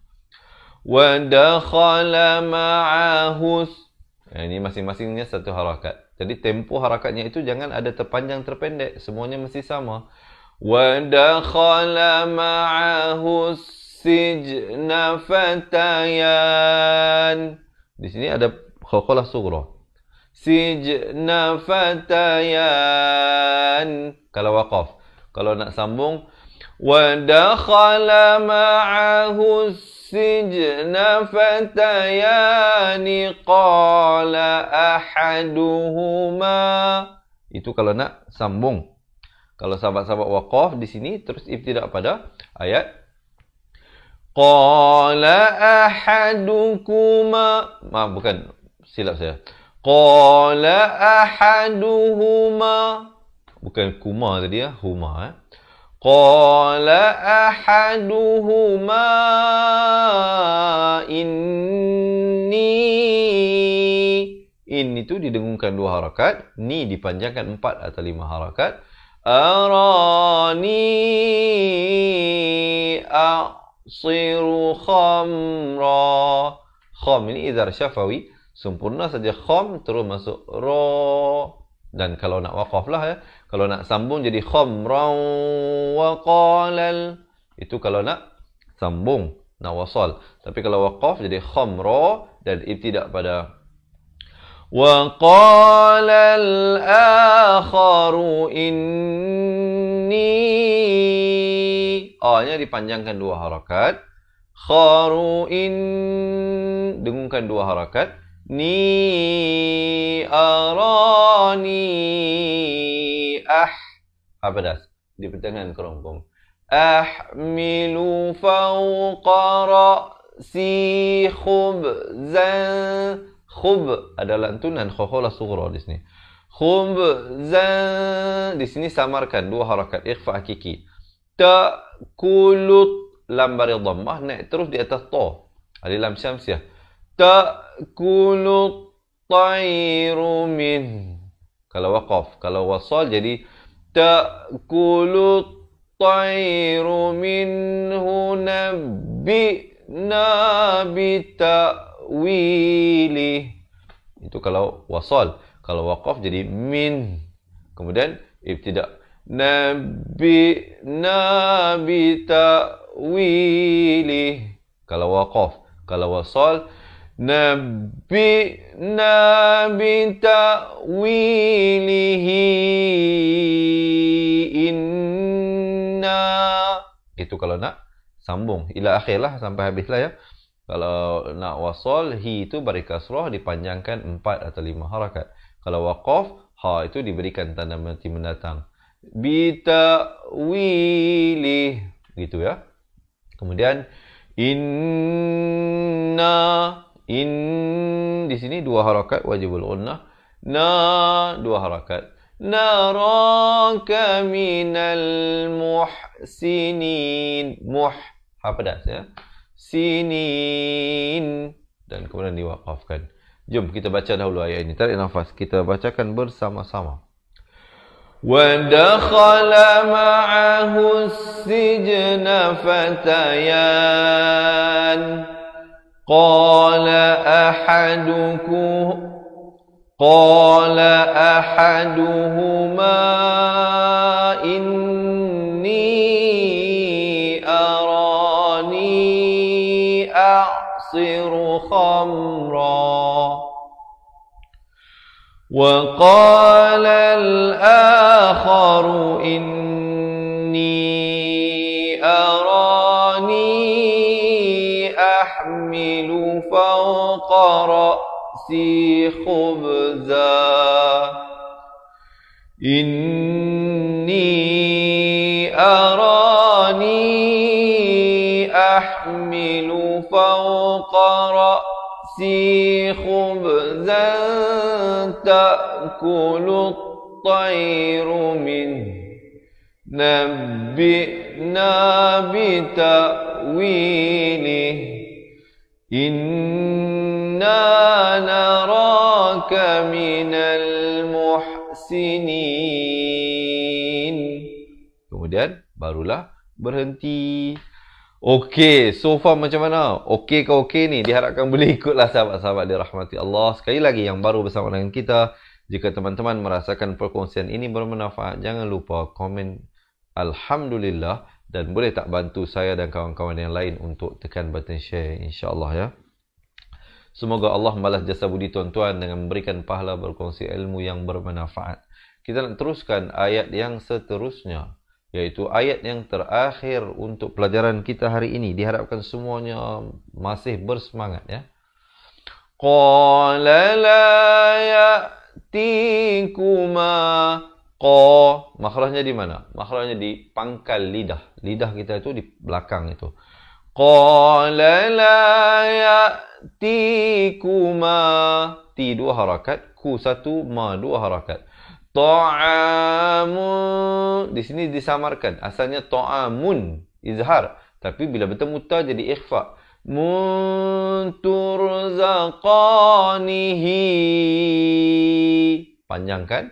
Wa dakhala ma'ahu. Ini masing-masingnya satu harakat. Jadi tempo harakatnya itu jangan ada terpanjang terpendek. Semuanya mesti sama. Wa dakhala ma'ahu sijna fatayan. Di sini ada qalqalah sughra. Sijna fatayan. Kalau waqaf. Kalau nak sambung وَدَخَلَ مَعَهُ السِّجْنَ فَتَيَانِ قَالَ أَحَدُهُمَا. Itu kalau nak sambung. Kalau sahabat-sahabat waqaf di sini terus ibtidak pada ayat qala ahadukuma. Bukan, silap saya. Qala ahaduhuma. Bukan kuma tadi ya, huma. Qala ahaduhuma inni. In itu didengungkan 2 harakat, ni dipanjangkan 4 atau 5 harakat. Arani a'siru khamra. Kham ini idhar syafawi, sempurna saja kham terus masuk ra. Dan kalau nak waqaf lah ya, kalau nak sambung jadi khamran wa qalal. Itu kalau nak sambung, nak wasal. Tapi kalau waqaf jadi khamra dan ibtidak pada wa qala al-akharu inni. A-nya dipanjangkan 2 harakat. Kharu in, dengungkan 2 harakat. Ni arani ha pedas di pertengahan kerongkong. Ahmilu fawqa ra'si khubzan. Khub adalah lantunan khawqalah sughra di sini. Khubzan di sini samarkan 2 harakat ikhfa hakiki. Ta'kulut lam bari dhammah naik terus di atas ta. Alif lam syamsiah. Ta'kulut tayru min. Kalau waqaf, kalau wasal jadi ta'kulut tayru minhu nabbi'na bita'wilih. Itu kalau wasal. Kalau waqaf jadi min. Kemudian ibtidak. Nabbi'na bita'wilih. Kalau waqaf. Kalau wasal nabbi'na bita'wilihi inna. Itu kalau nak sambung ila akhir lah, sampai habis lah ya. Kalau nak wasal, hi itu bari kasrah dipanjangkan 4 atau 5 harakat. Kalau waqaf, ha itu diberikan tanda mati mendatang. Bita'wilih, gitu ya. Kemudian inna. In di sini 2 harakat wajibul ghunnah. Na 2 harakat. Naraka minal muhsinin. Muh ha pedas ya. Sinin. Dan kemudian diwaqafkan. Jom kita baca dahulu ayat ini. Tarik nafas. Kita bacakan bersama-sama. Wa dakhala ma'ahu as-sijna fatayan. قال ahaduhuma inni arani a'siru khamra wa qala al-akharu inni arani ahmilu fawqa ra'si khubza inni arani ahmilu fawqa ra'si khubzan ta'kulu at-tayru min nabbi'na bita'wilih inna naraka minal muhsinin. Kemudian barulah berhenti. Okey, so far macam mana? Okey ke okey ni? Diharapkan boleh ikutlah sahabat-sahabat dirahmati Allah. Sekali lagi yang baru bersama dengan kita, jika teman-teman merasakan perkongsian ini bermanfaat, jangan lupa komen Alhamdulillah, dan boleh tak bantu saya dan kawan-kawan yang lain untuk tekan button share, insya-Allah ya. Semoga Allah membalas jasa budi tuan-tuan dengan memberikan pahala berkongsi ilmu yang bermanfaat. Kita nak teruskan ayat yang seterusnya, iaitu ayat yang terakhir untuk pelajaran kita hari ini. Diharapkan semuanya masih bersemangat ya. Qala la ya'tikuma. Qa, makhrajnya di mana? Makhrajnya di pangkal lidah. Lidah kita itu di belakang itu. Qala la ya'tikuma. Ti dua harakat, ku satu, ma dua harakat. Ta'amun, di sini disamarkan. Asalnya ta'amun, izhar. Tapi bila bertemu ta jadi ikhfa. Munturzaqanihi. Panjangkan.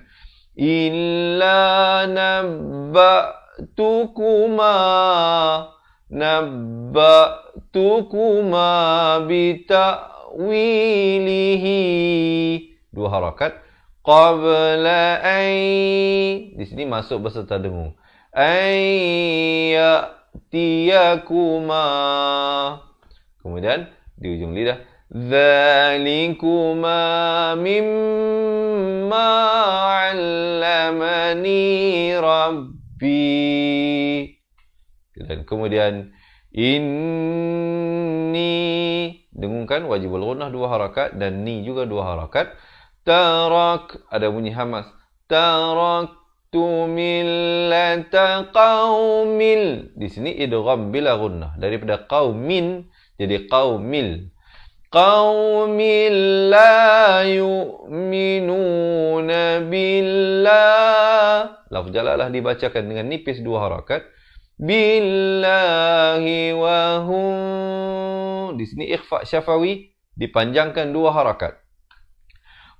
Illa nabba'tukuma bita'wilihi. Dua harakat. Qabla ay, di sini masuk beserta dengung. Ayyatiyakuma. Kemudian di ujung lidah. Dzalikuma mimma 'allamani rabbi. Dan kemudian inni, dengungkan wajibul ghunnah dua harakat, dan ni juga dua harakat. Tarak, ada bunyi hamas. Taraktu millata qaumil. Di sini idgham bila ghunnah. Daripada qaumin jadi qaumil. Qaumil la yu'minuna billah. Lafz jalalah dibacakan dengan nipis dua harakat. Billahi wa hum. Di sini ikhfa syafawi dipanjangkan dua harakat.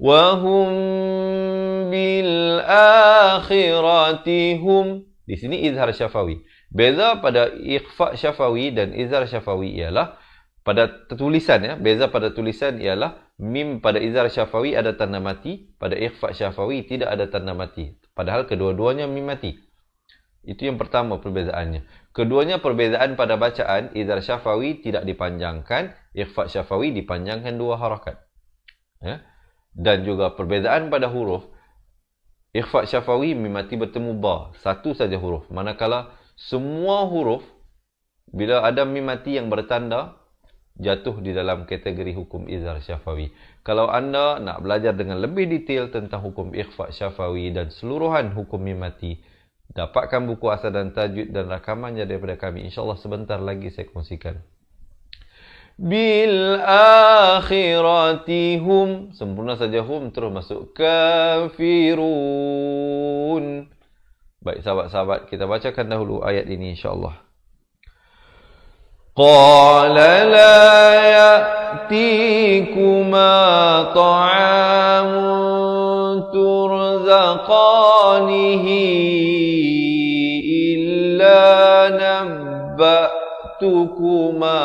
Wa hum bil akhirati hum. Di sini izhar syafawi. Beza pada ikhfa syafawi dan izhar syafawi ialah pada tulisan ya. Beza pada tulisan ialah mim pada izhar syafawi ada tanda mati, pada ikhfa syafawi tidak ada tanda mati. Padahal kedua-duanya mim mati. Itu yang pertama perbezaannya. Keduanya perbezaan pada bacaan, izhar syafawi tidak dipanjangkan, ikhfa syafawi dipanjangkan dua harakat. Ya. Dan juga perbezaan pada huruf, ikhfa syafawi mim mati bertemu ba, satu saja huruf. Manakala semua huruf bila ada mim mati yang bertanda jatuh di dalam kategori hukum izhar syafawi. Kalau anda nak belajar dengan lebih detail tentang hukum ikhfa syafawi dan seluruhan hukum mim mati, dapatkan buku asal dan tajwid dan rakamannya daripada kami. InsyaAllah sebentar lagi saya kongsikan. Bil akhirati hum, sempurna saja hum, terus masuk kafirun. Baik sahabat-sahabat, kita bacakan dahulu ayat ini insyaAllah. Qala la ya'tikuma ta'amun turzaqanihi illa nabba'tukuma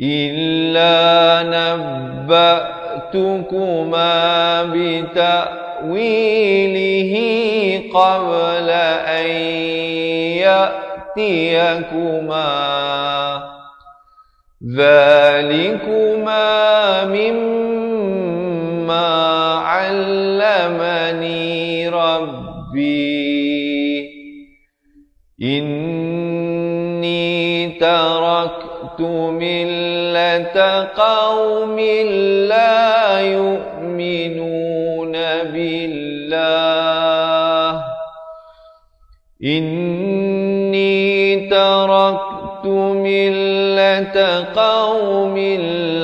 إلا نبأتكما بتأويله قبل أن يأتيكما ذلكما مما علمني ربي إني تركت ملة قوم لا يؤمنون بالله إني تركت ملة قوم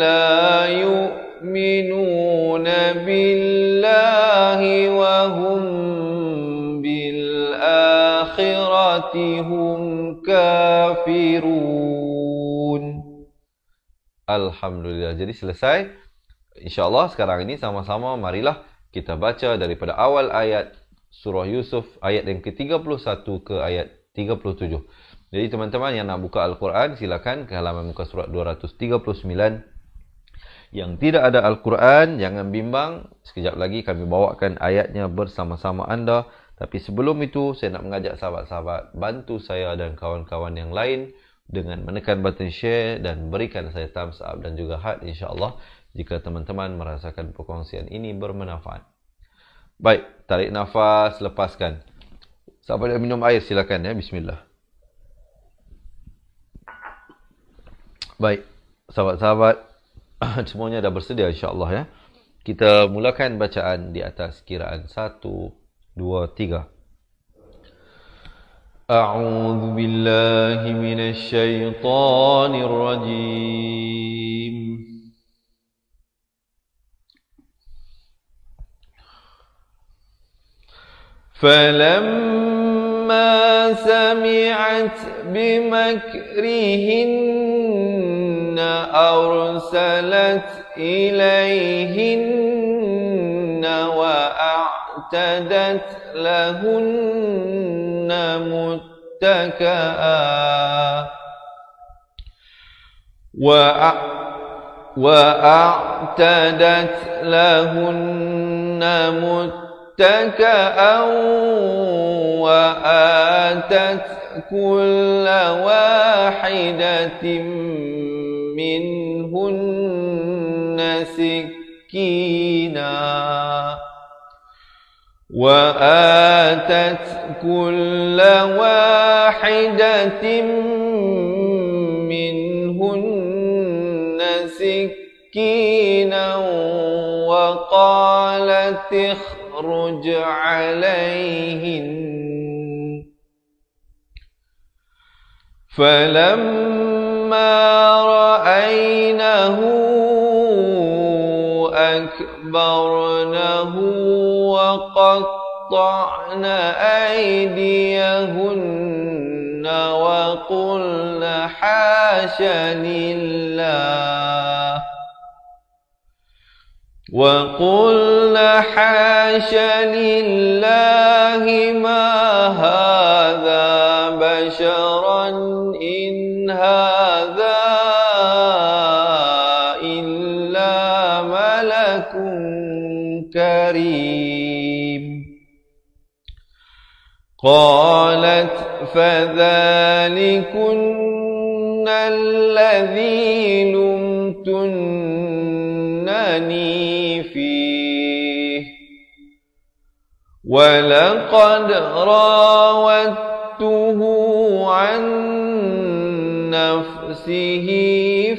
لا يؤمنون بالله وهم بالآخرة هم كافرون. Alhamdulillah. Jadi selesai. InsyaAllah sekarang ini sama-sama marilah kita baca daripada awal ayat surah Yusuf ayat yang ke-31 ke ayat 37. Jadi teman-teman yang nak buka Al-Quran silakan ke halaman muka surat 239. Yang tidak ada Al-Quran jangan bimbang, sekejap lagi kami bawakan ayatnya bersama-sama anda. Tapi sebelum itu saya nak mengajak sahabat-sahabat bantu saya dan kawan-kawan yang lain dengan menekan button share dan berikan saya thumbs up dan juga heart insya-Allah jika teman-teman merasakan perkongsian ini bermanfaat. Baik, tarik nafas, lepaskan. Sahabat yang minum air silakan ya, bismillah. Baik, sahabat-sahabat semuanya dah bersedia insya-Allah ya. Kita mulakan bacaan di atas kiraan 1 2 3. A'udzu billahi minasy syaithanir rajim. فَلَمَّا سَمِعَتْ بِمَكْرِهِنَّ أَرْسَلَتْ إِلَيْهِنَّ وَأَعْتَدَتْ لَهُنَّ متكئا وآتت كل واحدة منهن سكينا وقالت اخرج عليهن فلما رأينه أكبرنه وقطعن أيديهن وقلن حاش لله ما هذا بشرا إن هذا إلا ملك كريم. قالت فذلكن الذي لمتنني فيه ولقد راودته عن نفسه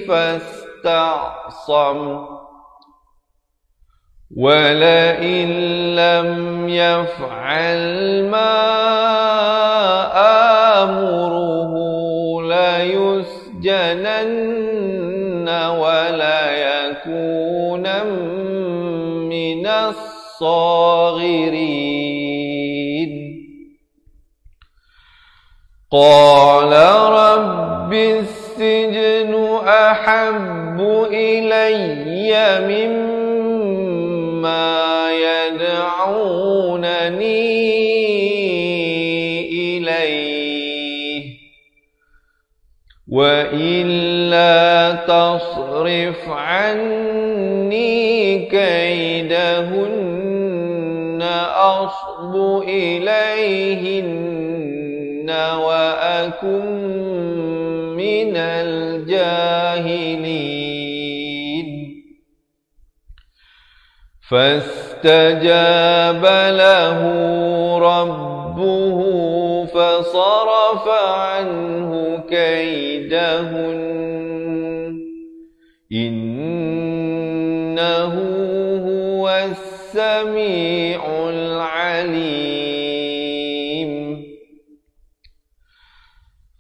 فاستعصم ولئن لم يفعل ما آمره ليسجنن وليكونا من الصاغرين. قال رب السجن أحب إلي مما يدعونني إليه وإلا تصرف عني كيدهن أصب إليهن وأكن من الجاهلين فاستجاب له ربه فصرف عنه كيدهن إنه هو السميع العليم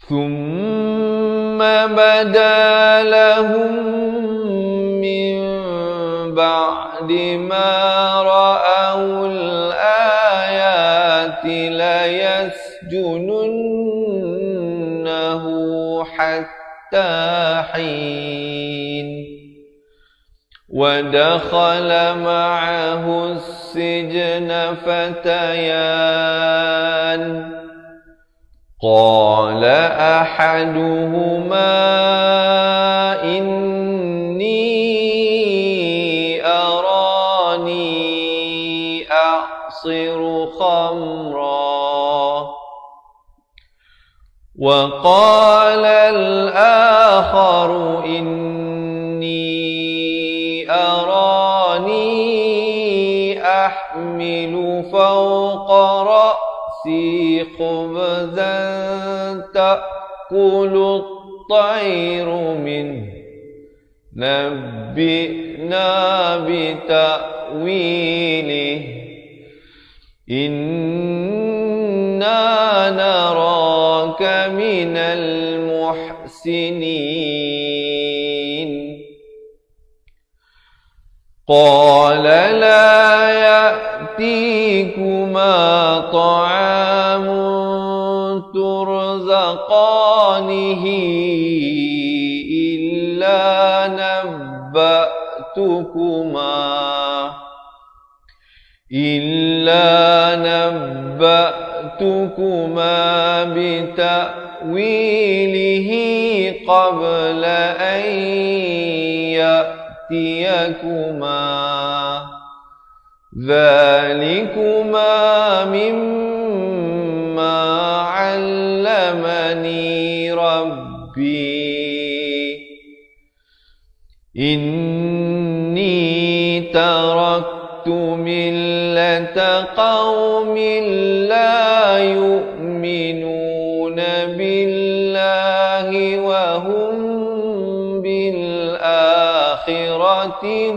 ثم بدا لهم من بعد ما رأوا الآيات ليسجننه حتى حين ودخل معه السجن فتيان قال أحدهما إني أراني أعصر خمرا وقال الآخر إني أراني أحمل فوق رأسي خبزا تأكل الطير منه نبئنا بتأويله إنا نراك من المحسنين قال لا يأتيكما طعام ترزقانه إلا نبأتكما بتأويله قبل أن يأتيكما ذلكما مما علمني ربي إني تركت ملة قوم لا يؤمنون بالله وهم بالآخرة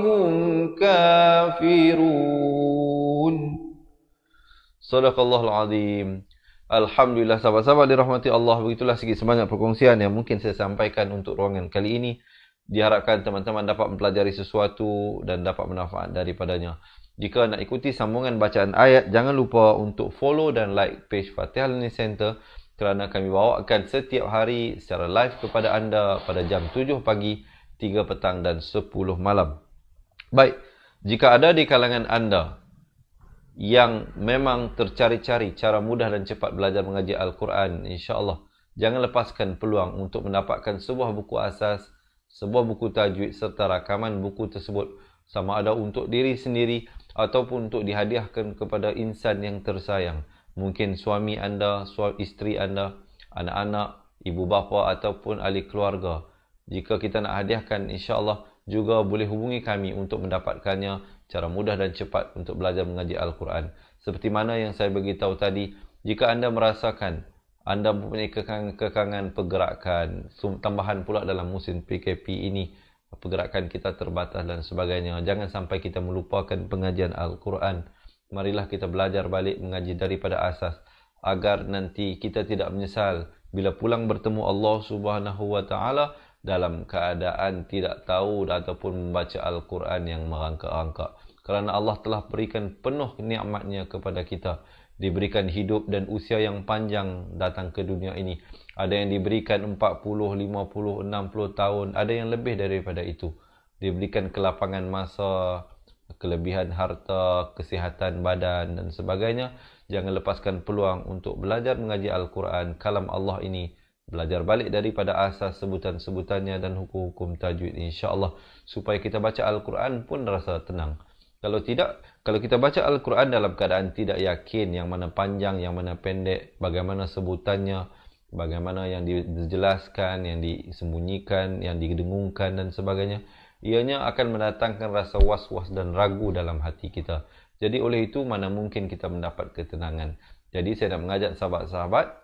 هم كافرون. Sadaqallahul Azim. Alhamdulillah sahabat-sahabat dirahmati Allah, begitulah sedikit sebanyak perkongsian yang mungkin saya sampaikan untuk ruangan kali ini. Diharapkan teman-teman dapat mempelajari sesuatu dan dapat manfaat daripadanya. Jika nak ikuti sambungan bacaan ayat, jangan lupa untuk follow dan like page Fatihah Learning Center kerana kami bawakan setiap hari secara live kepada anda pada jam 7 pagi, 3 petang dan 10 malam. Baik, jika ada di kalangan anda yang memang tercari-cari cara mudah dan cepat belajar mengaji Al-Quran, insya-Allah jangan lepaskan peluang untuk mendapatkan sebuah buku asas, sebuah buku tajwid serta rakaman buku tersebut, sama ada untuk diri sendiri ataupun untuk dihadiahkan kepada insan yang tersayang. Mungkin suami anda, isteri anda, anak-anak, ibu bapa ataupun ahli keluarga. Jika kita nak hadiahkan, insya-Allah juga boleh hubungi kami untuk mendapatkannya cara mudah dan cepat untuk belajar mengaji Al-Quran. Seperti mana yang saya beritahu tadi, jika anda merasakan anda mempunyai kekangan pergerakan, tambahan pula dalam musim PKP ini, pergerakan kita terbatas dan sebagainya, jangan sampai kita melupakan pengajian Al-Quran. Marilah kita belajar balik mengaji daripada asas, agar nanti kita tidak menyesal bila pulang bertemu Allah Subhanahu wa Ta'ala dalam keadaan tidak tahu ataupun membaca Al-Quran yang merangkak-rangkak. Kerana Allah telah berikan penuh nikmatnya kepada kita. Diberikan hidup dan usia yang panjang datang ke dunia ini. Ada yang diberikan 40, 50, 60 tahun. Ada yang lebih daripada itu. Diberikan kelapangan masa, kelebihan harta, kesihatan badan dan sebagainya. Jangan lepaskan peluang untuk belajar mengaji Al-Quran, kalam Allah ini, belajar balik daripada asas sebutan-sebutannya dan hukum-hukum tajwid insya-Allah, supaya kita baca Al-Quran pun rasa tenang. Kalau tidak, kalau kita baca Al-Quran dalam keadaan tidak yakin yang mana panjang, yang mana pendek, bagaimana sebutannya, bagaimana yang dijelaskan, yang disembunyikan, yang didengungkan dan sebagainya, ianya akan mendatangkan rasa was-was dan ragu dalam hati kita. Jadi oleh itu mana mungkin kita mendapat ketenangan. Jadi saya nak mengajak sahabat-sahabat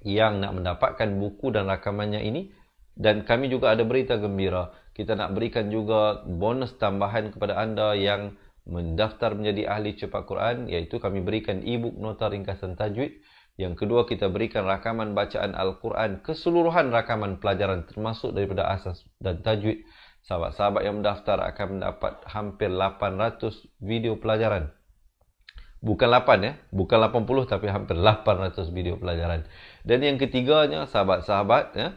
yang nak mendapatkan buku dan rakamannya ini, dan kami juga ada berita gembira. Kita nak berikan juga bonus tambahan kepada anda yang mendaftar menjadi ahli cepat Quran, iaitu kami berikan e-book nota ringkasan tajwid. Yang kedua, kita berikan rakaman bacaan Al-Quran, keseluruhan rakaman pelajaran termasuk daripada asas dan tajwid. Sahabat-sahabat yang mendaftar akan mendapat hampir 800 video pelajaran. Bukan 8 ya, bukan 80 tapi hampir 800 video pelajaran. Dan yang ketiganya, sahabat-sahabat ya,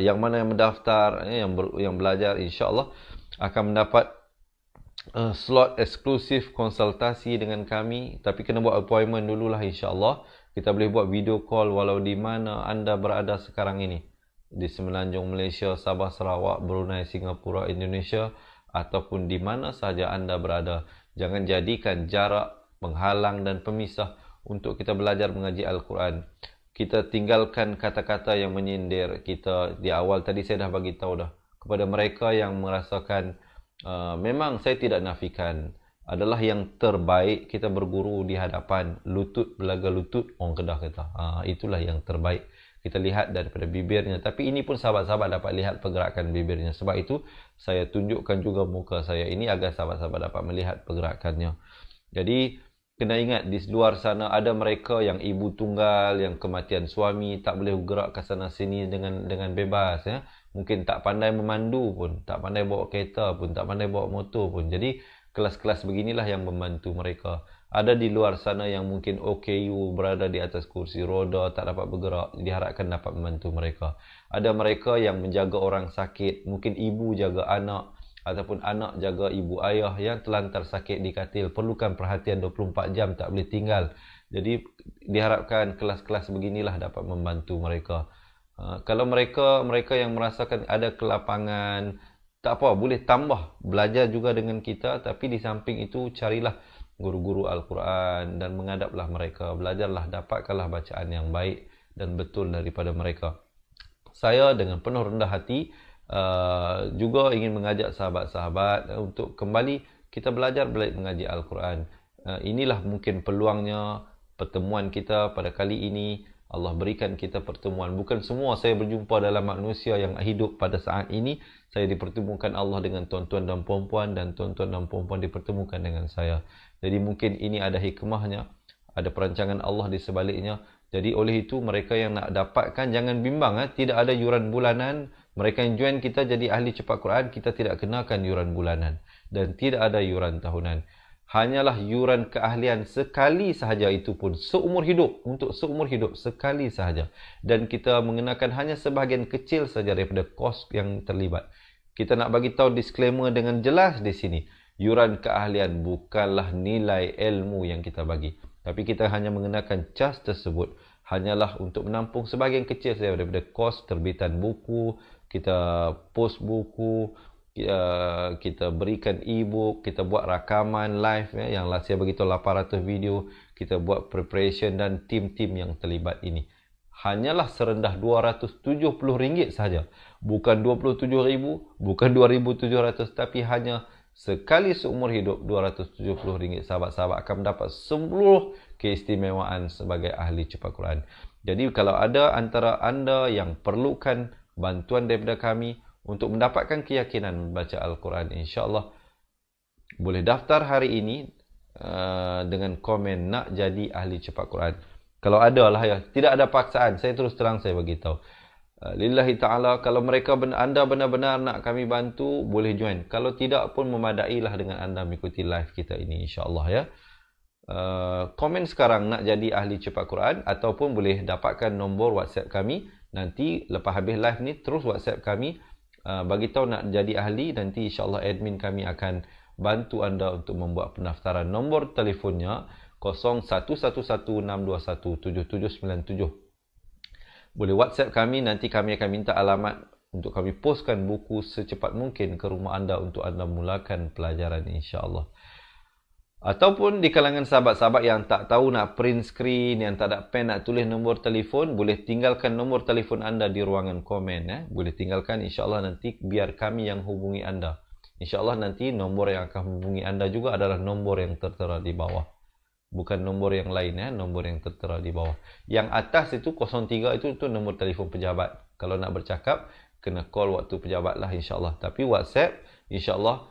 yang mana yang mendaftar, yang belajar, insya-Allah akan mendapat slot eksklusif konsultasi dengan kami. Tapi kena buat appointment dululah insya-Allah. Kita boleh buat video call walau di mana anda berada sekarang ini. Di Semenanjung Malaysia, Sabah, Sarawak, Brunei, Singapura, Indonesia, ataupun di mana sahaja anda berada. Jangan jadikan jarak penghalang dan pemisah untuk kita belajar mengaji Al-Quran. Kita tinggalkan kata-kata yang menyindir kita. Di awal tadi saya dah bagi tahu dah kepada mereka yang merasakan memang saya tidak nafikan, adalah yang terbaik kita berguru di hadapan lutut belaga lutut, orang Kedah kata. Itulah yang terbaik. Kita lihat daripada bibirnya. Tapi ini pun sahabat-sahabat dapat lihat pergerakan bibirnya. Sebab itu saya tunjukkan juga muka saya ini agar sahabat-sahabat dapat melihat pergerakannya. Jadi kena ingat, di luar sana ada mereka yang ibu tunggal, yang kematian suami, tak boleh gerak ke sana sini dengan bebas ya. Mungkin tak pandai memandu pun, tak pandai bawa kereta pun, tak pandai bawa motor pun. Jadi kelas-kelas beginilah yang membantu mereka. Ada di luar sana yang mungkin OKU, berada di atas kursi roda, tak dapat bergerak, diharapkan dapat membantu mereka. Ada mereka yang menjaga orang sakit, mungkin ibu jaga anak, ataupun anak jaga ibu ayah yang terlantar sakit di katil, perlukan perhatian 24 jam, tak boleh tinggal. Jadi diharapkan kelas-kelas beginilah dapat membantu mereka. Kalau mereka yang merasakan ada kelapangan, tak apa, boleh tambah belajar juga dengan kita. Tapi di samping itu carilah guru-guru Al-Quran dan menghadaplah mereka, belajarlah, dapatkanlah bacaan yang baik dan betul daripada mereka. Saya dengan penuh rendah hati juga ingin mengajak sahabat-sahabat untuk kembali kita belajar mengaji Al-Quran. Inilah mungkin peluangnya, pertemuan kita pada kali ini. Allah berikan kita pertemuan. Bukan semua saya berjumpa dalam manusia yang hidup pada saat ini. Saya dipertemukan Allah dengan tuan-tuan dan puan-puan, dan tuan-tuan dan puan-puan dipertemukan dengan saya. Jadi mungkin ini ada hikmahnya, ada perancangan Allah di sebaliknya. Jadi oleh itu mereka yang nak dapatkan jangan bimbang, tidak ada yuran bulanan. Mereka yang join kita jadi ahli cepat Quran, kita tidak kenakan yuran bulanan dan tidak ada yuran tahunan. Hanyalah yuran keahlian sekali sahaja, itu pun seumur hidup, untuk seumur hidup sekali sahaja. Dan kita mengenakan hanya sebahagian kecil saja daripada kos yang terlibat. Kita nak bagi tahu disclaimer dengan jelas di sini. Yuran keahlian bukanlah nilai ilmu yang kita bagi. Tapi kita hanya mengenakan cas tersebut hanyalah untuk menampung sebahagian kecil saja daripada kos terbitan buku, kita post buku, kita berikan e-book, kita buat rakaman live yang saya beritahu 800 video, kita buat preparation dan tim-tim yang terlibat ini. Hanyalah serendah RM270 sahaja. Bukan 27,000, bukan 2,700, tapi hanya sekali seumur hidup RM270. Sahabat-sahabat akan mendapat seluruh keistimewaan sebagai ahli cepat Quran. Jadi kalau ada antara anda yang perlukan bantuan daripada kami untuk mendapatkan keyakinan membaca Al-Quran, insya-Allah boleh daftar hari ini dengan komen nak jadi ahli cepat Quran. Kalau ada lah ya, tidak ada paksaan. Saya terus terang saya bagi tahu. Lillahi ta'ala, kalau anda benar-benar nak kami bantu, boleh join. Kalau tidak pun memadailah dengan anda mengikuti live kita ini, insya-Allah ya. Komen sekarang nak jadi ahli cepat Quran, ataupun boleh dapatkan nombor WhatsApp kami. Nanti lepas habis live ni terus WhatsApp kami, bagi tahu nak jadi ahli. Nanti insya-Allah admin kami akan bantu anda untuk membuat pendaftaran. Nombor telefonnya 0111621777. boleh WhatsApp kami. Nanti kami akan minta alamat untuk kami postkan buku secepat mungkin ke rumah anda untuk anda mulakan pelajaran insya-Allah. Ataupun di kalangan sahabat-sahabat yang tak tahu nak print screen, yang tak ada pen nak tulis nombor telefon, boleh tinggalkan nombor telefon anda di ruangan komen. Boleh tinggalkan, insya-Allah nanti biar kami yang hubungi anda. InsyaAllah nanti nombor yang akan hubungi anda juga adalah nombor yang tertera di bawah. Bukan nombor yang lain, nombor yang tertera di bawah. Yang atas itu 03 itu nombor telefon pejabat. Kalau nak bercakap, kena call waktu pejabat lah insyaAllah. Tapi WhatsApp, insyaAllah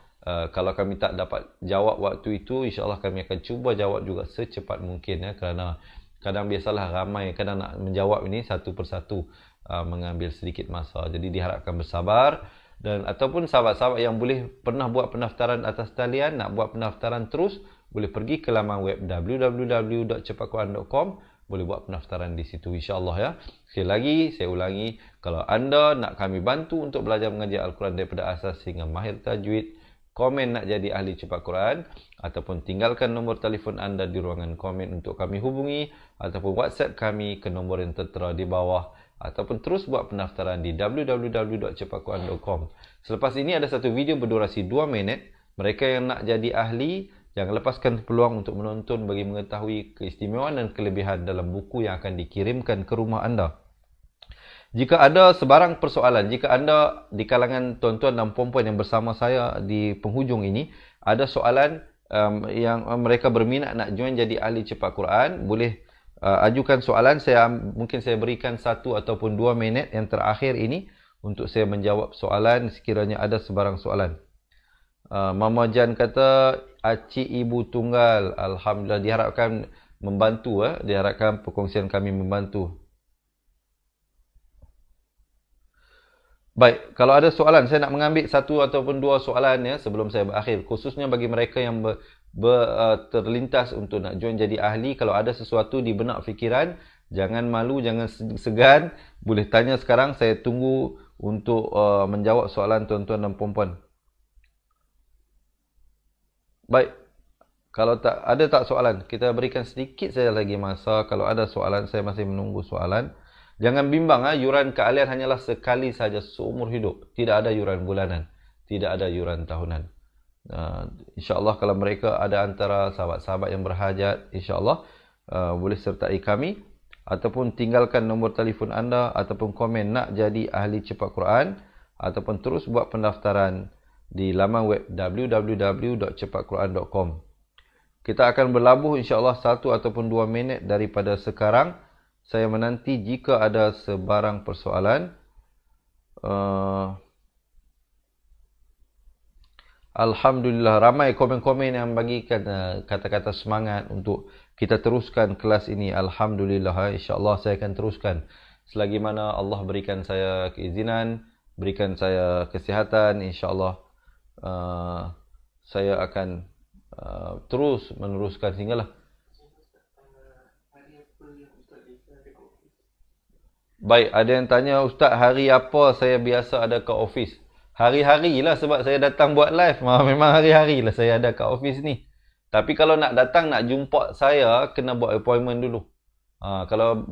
kalau kami tak dapat jawab waktu itu, insyaAllah kami akan cuba jawab juga secepat mungkin. Kerana kadang biasalah ramai, kadang nak menjawab ini satu persatu mengambil sedikit masa. Jadi diharapkan bersabar. Dan ataupun sahabat-sahabat yang boleh pernah buat pendaftaran atas talian, nak buat pendaftaran terus, boleh pergi ke laman web www.cepatquran.com, boleh buat pendaftaran di situ insya-Allah ya. Sekali lagi saya ulangi, kalau anda nak kami bantu untuk belajar mengajar Al-Quran daripada asas hingga mahir tajwid, komen nak jadi ahli cepat Quran, ataupun tinggalkan nombor telefon anda di ruangan komen untuk kami hubungi, ataupun WhatsApp kami ke nombor yang tertera di bawah, ataupun terus buat pendaftaran di www.cepatquran.com. Selepas ini ada satu video berdurasi 2 minit. Mereka yang nak jadi ahli, jangan lepaskan peluang untuk menonton bagi mengetahui keistimewaan dan kelebihan dalam buku yang akan dikirimkan ke rumah anda. Jika ada sebarang persoalan, jika anda di kalangan tuan-tuan dan puan-puan yang bersama saya di penghujung ini, ada soalan yang mereka berminat nak join jadi ahli cepat Quran, boleh ajukan soalan. Mungkin saya berikan 1 ataupun 2 minit yang terakhir ini untuk saya menjawab soalan sekiranya ada sebarang soalan. Mama Jan kata, Acik Ibu Tunggal, Alhamdulillah, diharapkan membantu. Diharapkan perkongsian kami membantu. Baik, kalau ada soalan, saya nak mengambil 1 ataupun 2 soalan sebelum saya berakhir. Khususnya bagi mereka yang terlintas untuk nak join jadi ahli. Kalau ada sesuatu di benak fikiran, jangan malu, jangan segan. Boleh tanya sekarang, saya tunggu untuk menjawab soalan tuan-tuan dan puan-puan. Baik, kalau tak ada soalan, kita berikan sedikit saja lagi masa. Kalau ada soalan, saya masih menunggu soalan. Jangan bimbang, yuran keahlian hanyalah sekali saja seumur hidup. Tidak ada yuran bulanan, tidak ada yuran tahunan. InsyaAllah kalau mereka ada antara sahabat-sahabat yang berhajat, insyaAllah boleh sertai kami, ataupun tinggalkan nombor telefon anda, ataupun komen nak jadi ahli cepat Quran, ataupun terus buat pendaftaran di laman web www.cepatquran.com. Kita akan berlabuh insyaAllah 1 ataupun 2 minit daripada sekarang. Saya menanti jika ada sebarang persoalan. Alhamdulillah, ramai komen-komen yang bagikan kata-kata semangat untuk kita teruskan kelas ini. Alhamdulillah, insyaAllah saya akan teruskan. Selagi mana Allah berikan saya keizinan, berikan saya kesihatan, insyaAllah saya akan terus meneruskan sehinggalah. Baik, ada yang tanya, Ustaz, hari apa saya biasa ada ke office? Hari-hari lah, sebab saya datang buat live. Memang hari-hari lah saya ada ke office ni. Tapi kalau nak datang, nak jumpa saya, kena buat appointment dulu. Kalau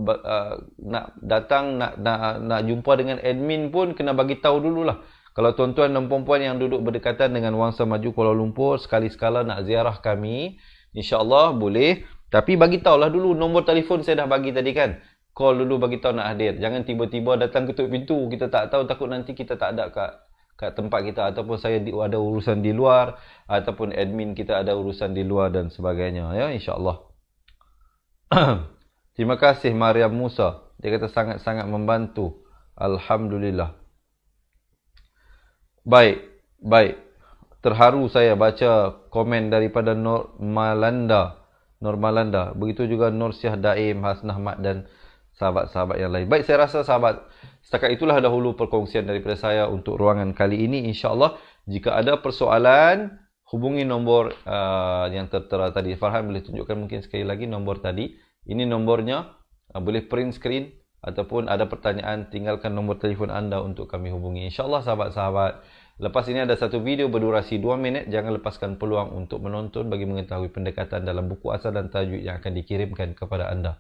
nak datang, nak jumpa dengan admin pun, kena bagi tahu dululah. Kalau tuan-tuan dan puan-puan yang duduk berdekatan dengan Wangsa Maju Kuala Lumpur, sekali-sekala nak ziarah kami, insyaAllah boleh. Tapi bagi tahulah dulu, nombor telefon saya dah bagi tadi kan. Call dulu bagi tahu nak hadir. Jangan tiba-tiba datang ketuk pintu. Kita tak tahu, takut nanti kita tak ada kat tempat kita. Ataupun saya ada urusan di luar. Ataupun admin kita ada urusan di luar dan sebagainya. Ya, insyaAllah. Terima kasih Mariam Musa. Dia kata sangat-sangat membantu. Alhamdulillah. Baik. Terharu saya baca komen daripada Nur Malanda. Begitu juga Nur Syah Daim, Hasnah Mat dan sahabat-sahabat yang lain. Baik, saya rasa sahabat, setakat itulah dahulu perkongsian daripada saya untuk ruangan kali ini. InsyaAllah, jika ada persoalan, hubungi nombor yang tertera tadi. Farhan boleh tunjukkan mungkin sekali lagi nombor tadi. Ini nombornya, boleh print screen, ataupun ada pertanyaan, tinggalkan nombor telefon anda untuk kami hubungi. InsyaAllah sahabat-sahabat, lepas ini ada satu video berdurasi 2 minit. Jangan lepaskan peluang untuk menonton bagi mengetahui pendekatan dalam buku asal dan tajwid yang akan dikirimkan kepada anda.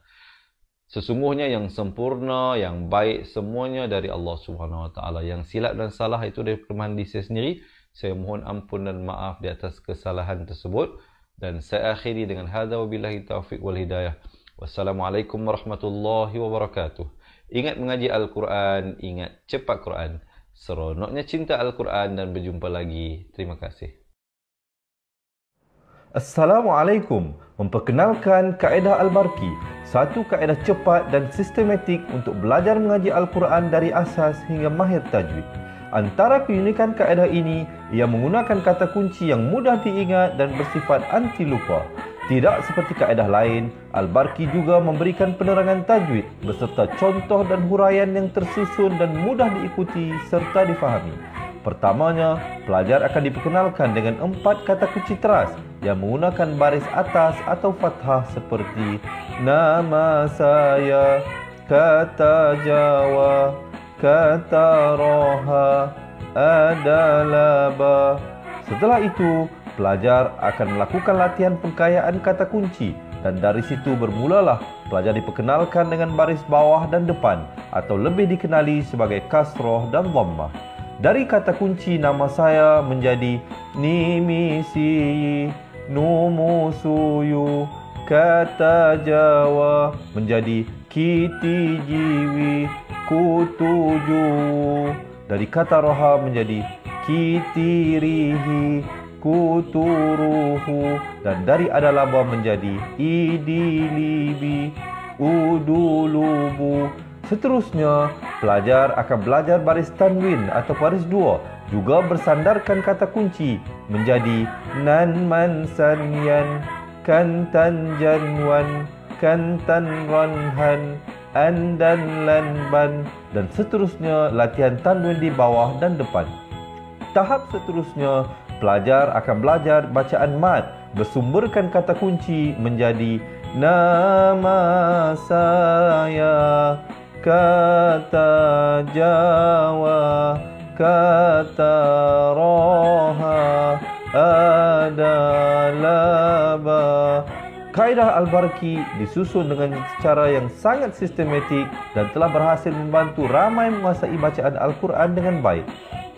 Sesungguhnya yang sempurna, yang baik semuanya dari Allah Subhanahu Wa Taala. Yang silap dan salah itu dari kelemahan diri saya sendiri. Saya mohon ampun dan maaf di atas kesalahan tersebut. Dan saya akhiri dengan hadza wabillahi taufiq wal hidayah. Wassalamualaikum warahmatullahi wabarakatuh. Ingat mengaji Al-Quran, ingat cepat Quran. Seronoknya cinta Al-Quran dan berjumpa lagi. Terima kasih. Assalamualaikum. Memperkenalkan kaedah Al-Barki, satu kaedah cepat dan sistematik untuk belajar mengaji Al-Quran dari asas hingga mahir tajwid. Antara keunikan kaedah ini, ia menggunakan kata kunci yang mudah diingat dan bersifat anti lupa. Tidak seperti kaedah lain, Al-Barki juga memberikan penerangan tajwid beserta contoh dan huraian yang tersusun dan mudah diikuti serta difahami. Pertamanya, pelajar akan diperkenalkan dengan 4 kata kunci teras yang menggunakan baris atas atau fathah seperti nama saya, kata Jawa, kata Roha, adalah ba. Setelah itu, pelajar akan melakukan latihan pengkayaan kata kunci dan dari situ bermulalah pelajar diperkenalkan dengan baris bawah dan depan atau lebih dikenali sebagai kasroh dan dhammah. Dari kata kunci nama saya menjadi nimisi, numusuyu, kata Jawa menjadi kiti jiwi, kutuju. Dari kata roha menjadi kitirihi, kuturuhu. Dan dari adalaba menjadi idilibi, udulubu. Seterusnya, pelajar akan belajar baris tanwin atau baris dua, juga bersandarkan kata kunci menjadi nan man sanyan, kantan janwan, kantan ranhan, andan lanban, dan seterusnya latihan tanwin di bawah dan depan. Tahap seterusnya, pelajar akan belajar bacaan mad, bersumberkan kata kunci menjadi nama saya, kata Jawa, kata Roha, adalah ba. Kaedah Al-Barki disusun dengan cara yang sangat sistematik dan telah berhasil membantu ramai menguasai bacaan Al-Quran dengan baik.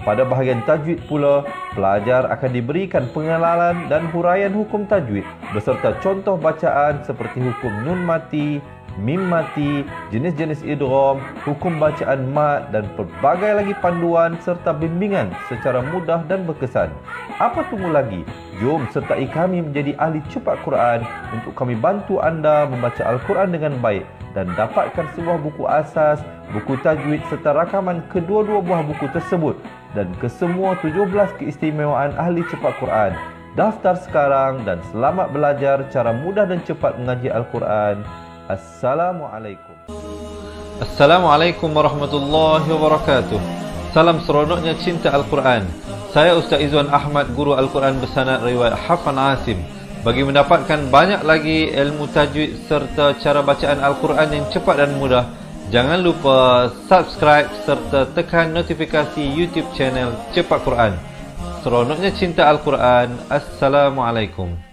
Pada bahagian tajwid pula, pelajar akan diberikan pengenalan dan huraian hukum tajwid beserta contoh bacaan seperti hukum nun mati, mim mati, jenis-jenis idgham, hukum bacaan mat dan pelbagai lagi panduan serta bimbingan secara mudah dan berkesan. Apa tunggu lagi? Jom sertai kami menjadi ahli cepat Quran untuk kami bantu anda membaca Al-Quran dengan baik dan dapatkan sebuah buku asas, buku tajwid serta rakaman kedua-dua buah buku tersebut dan kesemua 17 keistimewaan ahli cepat Quran. Daftar sekarang dan selamat belajar cara mudah dan cepat mengaji Al-Quran. Assalamualaikum. Assalamualaikum warahmatullahi wabarakatuh. Salam seronoknya cinta Al-Quran. Saya Ustaz Izwan Ahmad, guru Al-Quran bersanad riwayat Hafan Asim. Bagi mendapatkan banyak lagi ilmu tajwid serta cara bacaan Al-Quran yang cepat dan mudah, jangan lupa subscribe serta tekan notifikasi YouTube channel Cepat Quran. Seronoknya cinta Al-Quran. Assalamualaikum.